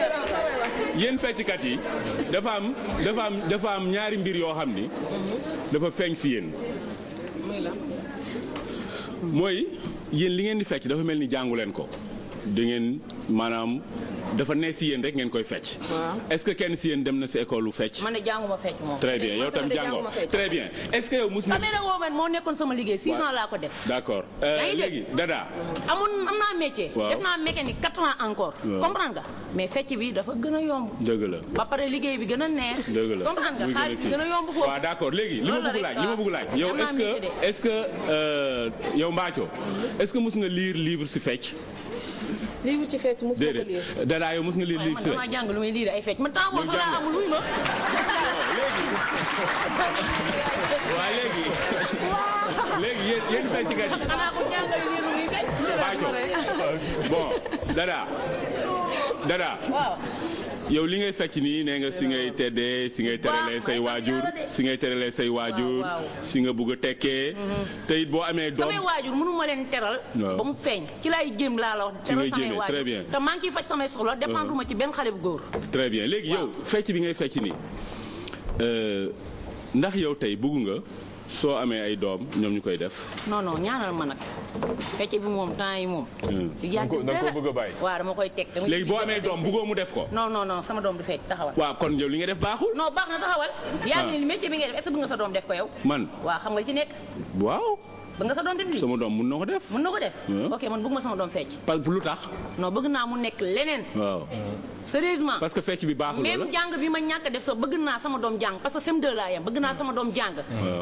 yéen fecckat yi dafa am ñaari mbir yoo xam ni. dafa feeñ si yéen. mooy yéen li ngeen di fecc dafa mel ni jàngu leen ko. da ngeen maanaam dafa ne si yéen rek ngeen koy fecc. est-ce que kenn si yéen dem na si école lu fecc. man de jànguma fecc moom. très bien yow tam jàngoo très bien est-ce que yow mus nga. caméra woman moo nekkoon sama liggéey 6 ans laa ko def. d'accord léegi Dada. am naa métier. def naa mécanique 4 ans encore. comprendre nga mais fecc bi dafa gën a yomb. dëgg la ba pare liggéey bi gën a neex. dëgg la comprendre nga xaalis bi gën a yomb foofu. waaw d'accord léegi li ma bëgg laaj yow est-ce que yow Mbacco est-ce que mus nga lire livre si fecc. livre ci fecc mos nga ko lire. Dada yow mos nga lire livre ci fecc. man damaa jàng lu may lire ay fecc man temps boobu sax laa amul wuy ma. léegi yéen fecckat yi. xanaa ko jàngale lire lu muy fecc. Mbacco bon Dada. waaw. yow li ngay fecc nii nee nga si ngay teddee si ngay teralee say waajur si nga bugg a tekkee te it boo amee doom samay waajur mënu ma leen teral ba mu feeñ ci laay jéem laa la wax teral samay waajur très bien te maa ngi ciy faj samay soxla dépendre ma ci benn xale bu góor très bien léegi yow fecc bi ngay fecc nii ndax yow tey bugg nga soo amee ay doom ñoom ñu koy def. non ñaanal ma nag fecc bi moom temps yi moom. da nga ko bëgg a bàyyi. waaw dama koy teg dama léegi boo amee doom bëggoo mu def ko. non sama doom du fecc taxawal. waaw kon yow li nga def baaxul. non baax na taxawal. yaa ngi ni métier bi ngay def est-ce que bëgg nga sa doom def ko yow. man waaw xam nga li ci nekk. waaw. bëgg nga sa doom di lii. sama doom mun na ko def. mun na ko def. ok man bëgg ma sama doom fecc. lu tax. non bëgg naa mu nekk leneen. waaw. sérieusement. parce que fecc bi baaxul la même jàng bi ma ñàkk def sax bëgg naa sama doom jàng parce que CM2 laa yem bëgg naa sama doom jàng.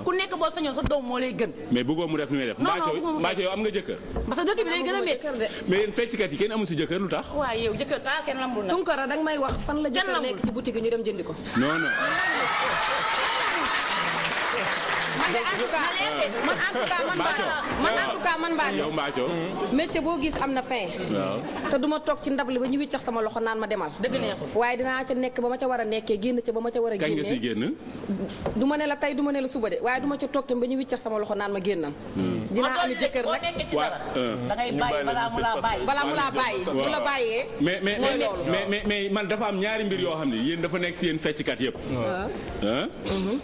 ku nekk boo sañoon sa doom moo lay gën. mais bëggoo mu def ni muy def. non non Mbacco yow am nga jëkkër. parce que dëkk bi day gën a métti. mais yéen fecckat yi kenn amu si jëkkër lu tax. waaw yow jëkkër kenn lambul na. Tunkara danga may wax fan la jëkkër nekk ci boutique ñu dem jëndi ko. non non. man en tout cas man Mbacco yow Mbacco. métier boo gis am na fin. waaw. te duma toog ci ndab li ba ñu wiccax sama loxo naan ma demal. dëgg neexul waaye dinaa ca nekk ba ma ca war a nekkee génn ca ba ma ca war a génnee. kañ nga siy génn. du ma ne la tey du ma ne la suba de waaye du ma ca toog tam ba ñu wiccax sama loxo naan ma génnal. dinaa am jëkkër nag da ngay bàyyi balaa mu laa bàyyi. balaa mu laa bàyyi bu la bàyyee. mais man dafa am ñaari mbir yoo xam ne yéen dafa nekk si yéen fecckat yëpp.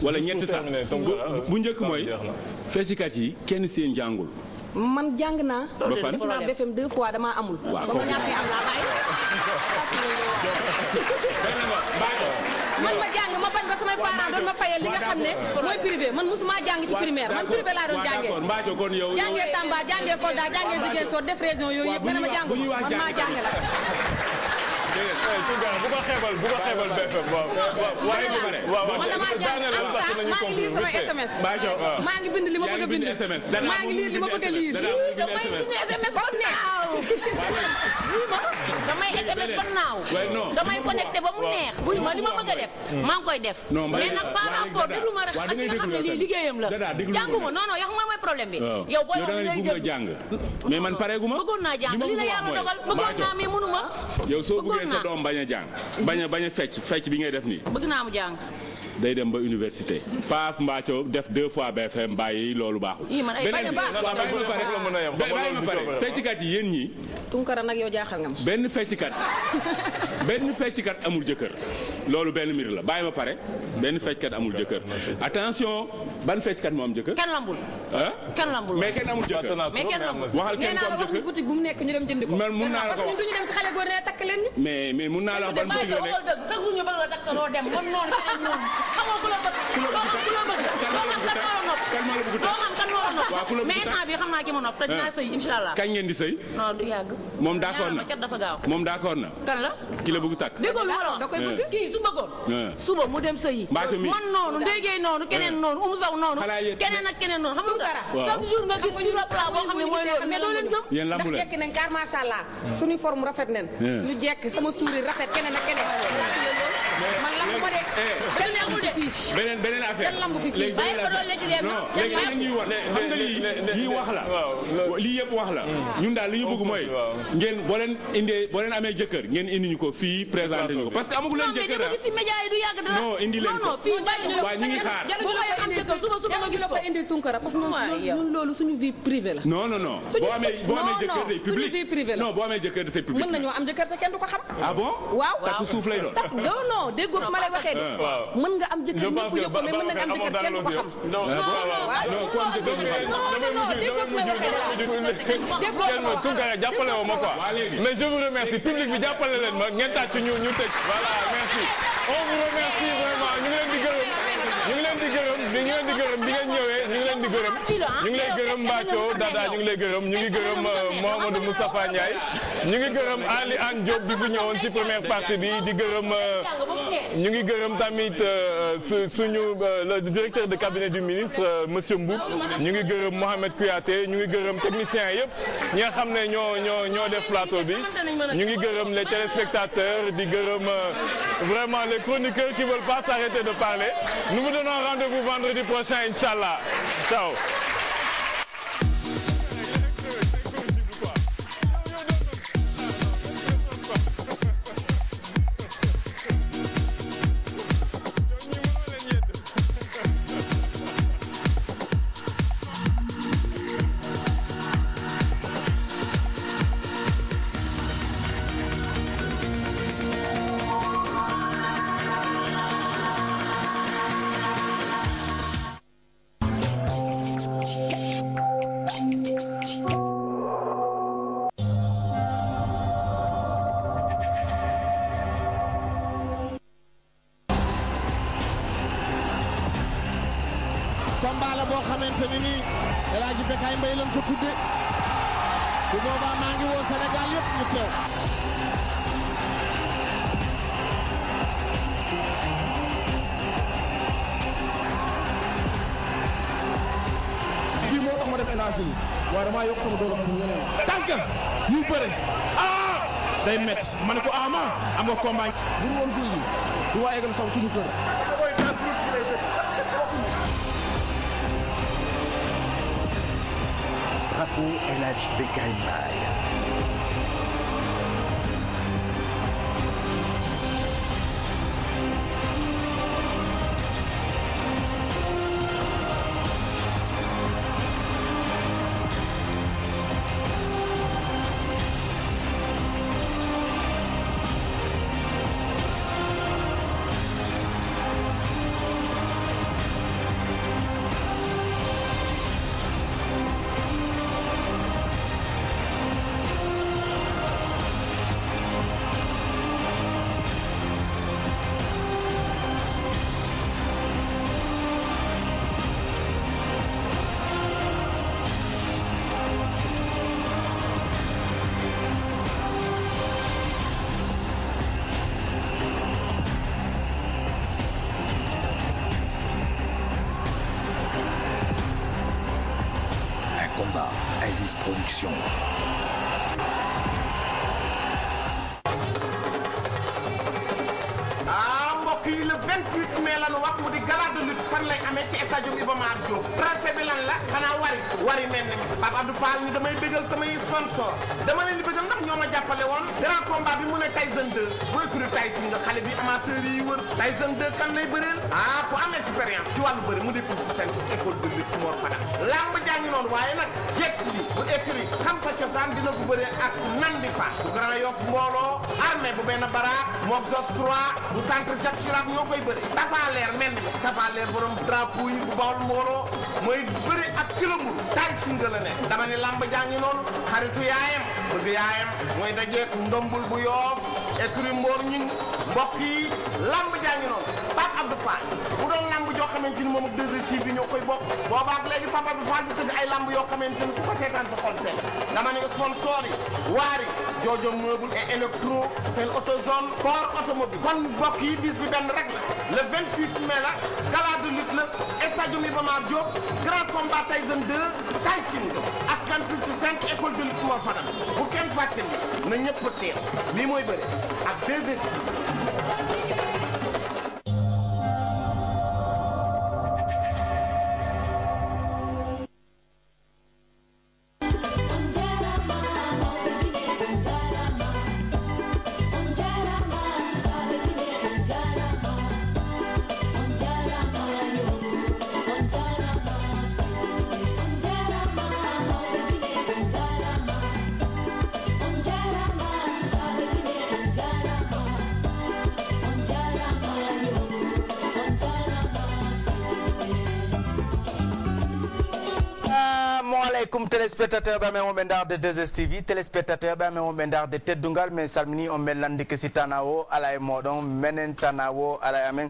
wala ñett sax bu njëkk mooy fecckat yi kenn seen jàngul. man jàng naa. ba fan def naa BFM 2 fois damaa amul. waaw ba ma ñàkkee am laa bàyyi. man ma jàng ma bañ ba samay parents doon ma fayal li nga xam ne mooy privé man musuma jàng ci primaire man privé laa doon jàngee. jàngee Tamba jàngee Kolda jàngee Ziguinchor def région yooyu yëpp nga ne ma jàng man maa jàng la. bu ko xeebal BFM man damaa jàng maa ngi lire sama SMS. maa ngi bind li ma bëgg a bind. maa ngi lire li ma bëgg a lire. damay bind SMS ba naaw. damay SMS ba naaw. damay connecté ba mu neex. buy ma li ma bëgg a def. maa ngi koy def. mais nag par rapport déglu ma rek ak ki nga xam ne lii liggéeyam la. jànguma non non yow xam nga mooy problème bi. yow booy wax ngay bëgg jàng. mais man pareegu ma. bëggoon naa jàng li la yàlla dogal bëggoon naa mais mënu ma. yow soo bëggee sa doom bañ a jàng bañ a fecc bi ngay def nii. bëgg naa mu jàng. day dem ba université. Pape Mbacco def 2 fois BFM bàyyi loolu baaxul. beneen bi bàyyi ma pare fecckat yi yéen ñii. Tunkara nag yow jaaxal nga ma. benn fecckat amul jëkkër. loolu benn mbir la bàyyi ma pare benn fecckat amul jëkkër. attention ban fecckat moo am jëkkër. kenn lambul. kenn lambul mais kenn amul jëkkër. mais kenn lambul. waxal kenn ko am jëkkër boutique bu mu nekk ñu dem jëndi ko. man mun naa la ko parce que duñu dem si xale góor ne takk leen ñu. mais mun naa la ban boutique la nekk. sax ñu bëgg la takk loo dem man noonu keneen noonu. xamoo ku la bëgg. kan moo la bëgg mais instant bi xam naa ki ma nopp te dinaa sëy inshallah. kañ ngeen di sëy. non du yàgg. moom d'accord na dafa gaaw. moom d'accord na. kan la. ki la bëgg takk. déggoo lu ma la wax da koy bëgg. kii su bëggoon. suba mu dem sëyi. man noonu ndéggee noonu keneen noonu saw noonu. keneen ak keneen noonu xam nga chaque jour nga gis sur le plan boo xam ne mooy loolu mais doo leen gëm. yéen lambu leen ndax jekk nañ car macha allah. suñu forme rafet nañ. ñu jekk sama sourire rafet keneen ak keneen. man lambu ma de. beneen affaire léegi ñuy wax xam nga lii wax la lii yëpp wax la ñun daal li ñu bëgg mooy ngeen boo leen amee jëkkër ngeen indi ñu ko fii présenté ñu ko parce que amagu leen jëkkër non indi leen ko waaw ñu ngi xaar ko indi Tunkara parce que ñun loolu suñu vie privée la non boo amee jëkkër day public suñu vie privée la non boo amee jëkkër c'est public mën nañoo am jëkkër te kenn du ko xam ah bon waaw takku suuf lay doon non déggoo fi ma lay waxee de mën nga am jëkkër ñëpp yëg ko mais mën nañ am jëkkër kenn du ko xam non déggoo fi may waxee de Tunkara jàppale woo ma quoi mais je vous remercie public bi jàppale leen ma ngeen tàcc ñu tëj voilà merci on vous remercie vraiment ñu ngi leen di gërëm bi ngeen ñëwee ñu ngi leen di gërëm ñu ngi lay gërëm Mbacco Dada ñu ngi lay gërëm ñu ngi gërëm Mouhamadou Moustapha Ndiaye ñu ngi gërëm Ali Anne Diop bi fi ñëwoon ci première partie bi di gërëm ñu ngi gërëm tamit suñu le directeur de cabinet du ministre monsieur Mboup ñu ngi gërëm Mohamed Kouyaté ñu ngi gërëm techniciens yëpp ñi nga xam ne ñoo def plateau bi ñu ngi gërëm les téléspectateurs di gërëm vraiment les chroniqueurs qui veulent pas s'arrêter de parler. Nous vous donnons rendez-vous vendredi prochain, Inch'Allah. Ciao. combat la boo xamante ni nii El Hadji Bécaye Mbaye lañ ko tudde bu boobaa maa ngi woo Sénégal yëpp ñu teew kii moo tax ma dem énergie waaye damaa yokk sama doole pour ñeneen tànk ñu bëre day métti ma ne ko ama am nga combat bu woon guy gi du waa eggal saw suñu kër drapeau El Hadji Bécaye Mbaye. Combat Aziz Production. mbokk yi le 28 mai la nu wax mu di gala de lutte fan lay amee ci stade Iba Mar Diop préfet bi lan la xanaa wari mel ni Pape Abdou Fall ni damay bégal samay sponsor dama leen di bégal ndax ñoo ma jàppale woon grand combat bi mu ne Tyson 2 bu écurie Tyson nga xale bi amateur yi wër Tyson 2 kan lay bëreel ku am expérience ci wàllu bëri mu di fii ci seen école de lutte Mor Fadam lamb jàngi noonu waaye nag jekk li bu écurie xam sa cosaan dina ko bëree ak Nandi Fall bu Grand Yoff mbooloo armée bu benn baraak mook Zos 3 bu centre Jacques Chirac ñoo koy bëri Tafa Leer mel ni Tafa Leer borom drapeau yi bu Bawol mbooloo mooy bëri ak kilo mburu tay singa la ne dama ne lamb jàngi noonu xaritu yaayam bëgg yaayam mooy dajeek ndombul bu Yoof écurie Mboor ñing mbokk yi lamb jàngi noonu Pape Abdou Fall bu doon lamb joo xamante ni moom ak 2STV bi ñoo koy bokk boobaak léegi Pape Abdou Fall di tëgg ay lamb yoo xamante ni ku ko seetaan sa xol seen dama ne sponsor yi Waari Jojo meuble et électro seen autozone port automobile kon mbokk yi bis bi benn rek la le 28 mai la gala de lutte la stade Iba Mar Diop grand combat Tyson 2 Tyson ak kan 55 école de lutte Mor Fadam bu kenn fàtte ni na ñëpp teew lii mooy bëri ak 2STV. Assalamualaikum téléspectateur ɓe amen wonɓe darde 2STV téléspectateur ɓe amen wonɓe darde teddungal min salmini on min landi kesi tana o ala e moɗon menen tana o ala e amen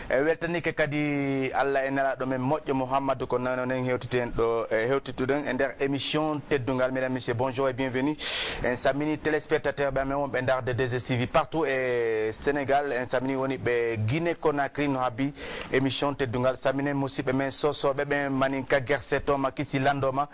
weltanike kadi Allah e nelaɗo men moƴƴo Mouhamadou ko nanonen hewtiten ɗo hewtituɗen e nder émission teddungal mesdames messieurs bonjour et bienvenue en salmini téléspectateur ɓe amen wonɓe darde 2STV partout e Sénégal en salmini woni ɓe Guinée Conakry no haabi émission teddungal salminen musidɓe men sosoɓe ɓen maninka guerseto makisi landoma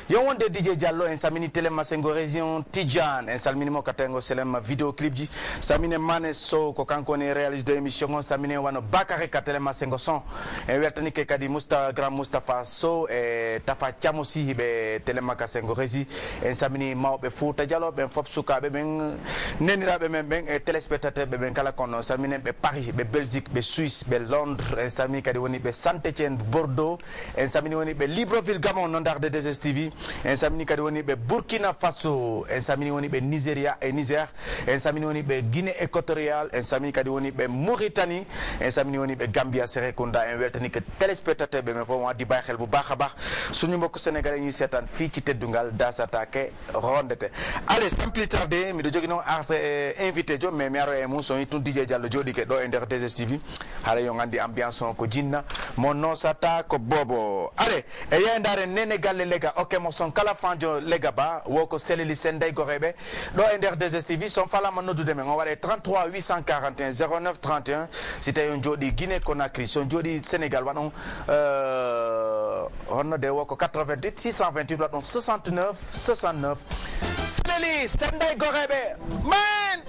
yon wonde DJ Diallo en salmini télé Massengo région Tidjane en salminimo katengo selem vidéo clip ji salmine Mané Sow ko kanko woni réalise de émission on salmine wano Bakary ka télé Massengo son en weltanike kadi grand Moustapha Sow e Tafa Thiam aussi ɓe télé Massengo régie en salmini mawɓe Fouta Dialoɓe en foof sukaɓe ɓen neniraɓe men ɓen e téléspectateur ɓe ɓen kala kono salminen ɓe Paris ɓe Belgique ɓe Suisse ɓe Londres en salmini kadi woni ɓe Saint-Étienne Bordeaux en salmini woni ɓe Libreville Gabon no darde 2STV 2STV en samini kadi woni ɓe Burkina Faso en samini woni ɓe Nigeria e Niger en samini woni ɓe Guinée équatoriale en samini kadi woni ɓe Mauritanie en samini woni ɓe Gambia Serekunda en weltani que téléspectateur ɓe men fof waddi bàyyi xel bu baax a baax suñu mbokk sénégalais ñuy seetaan fii ci teddungal dasatake rondete allez sans plus tarder miɗo jogui noon arte invité jo mais mi aro e mum so tun DJ Diallo jooɗi ke ɗo e nder 2STV haɗa yo gandi ambiance on ko jinna mo nosata ko bobo allez e yeyndare nene galle lega ok mo son kala fanjo lega ba woko seleli senday goreɓe ɗo e nder 2STV son falama noddude men on waɗe 33 841 09 31 si tawi on jooɗi Guinée Conakry son jooɗi Sénégal waɗon honno de woko 88 628 waɗon 69 69 seleli senday goreɓe man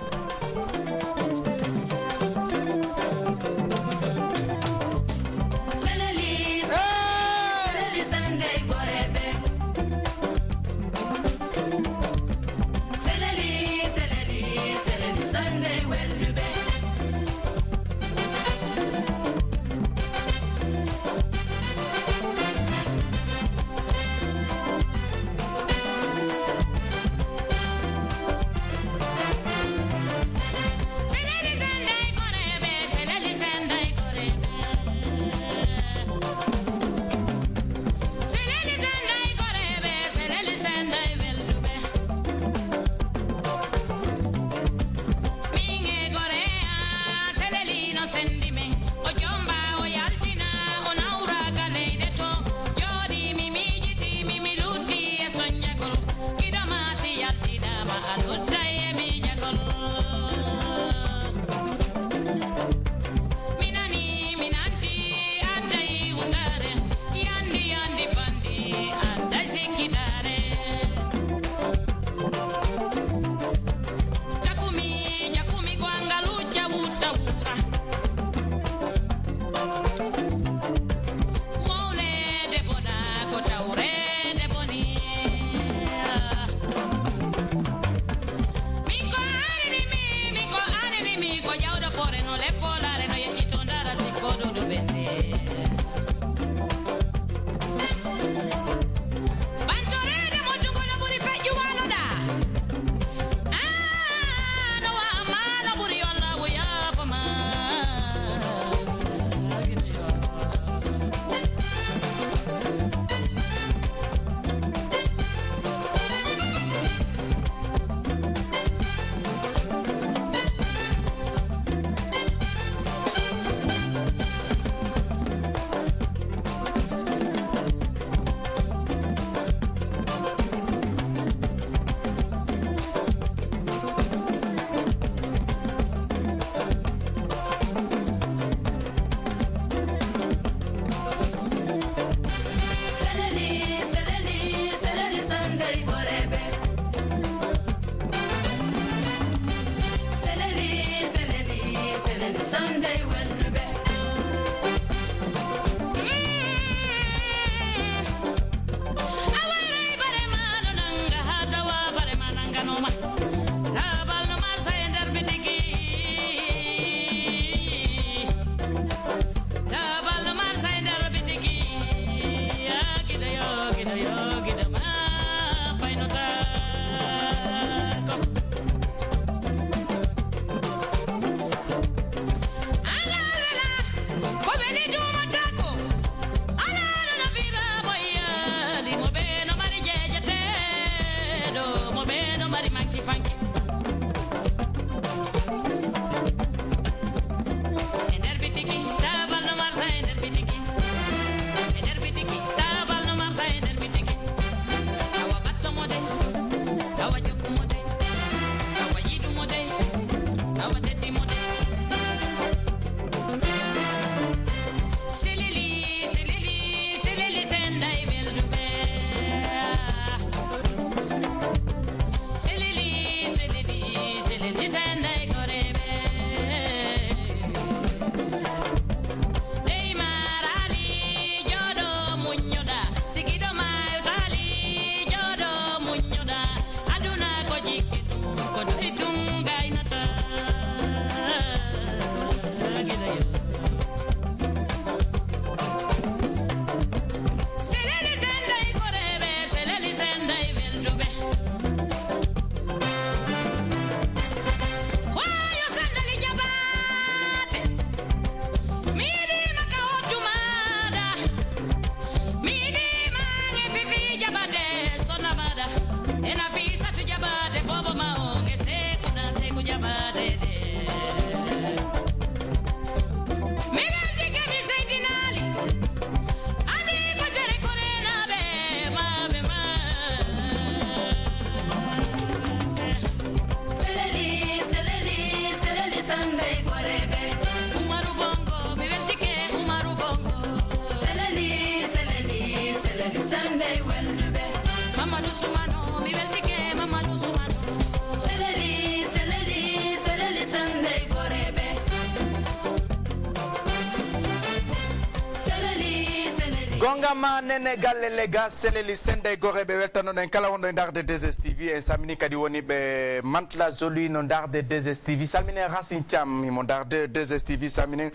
gongama nene galle lega seleli sende gore be weltano den kala wondo ndarde 2STV e samini kadi woni be mantla zoli no ndarde 2STV salmine Racine Thiam mo ndarde 2STV samine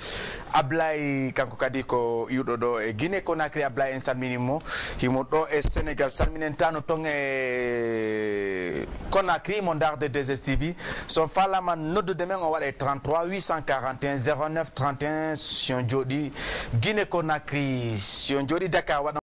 Ablay kanko kadi ko yudo do e Guinée Conakry Ablay en salmini mo himo do e Sénégal salmine tano tonge Conakry mo ndarde 2STV son falama noddu de men o wade 33 841 09 31 sion jodi Guinée Conakry sion jodi Dakar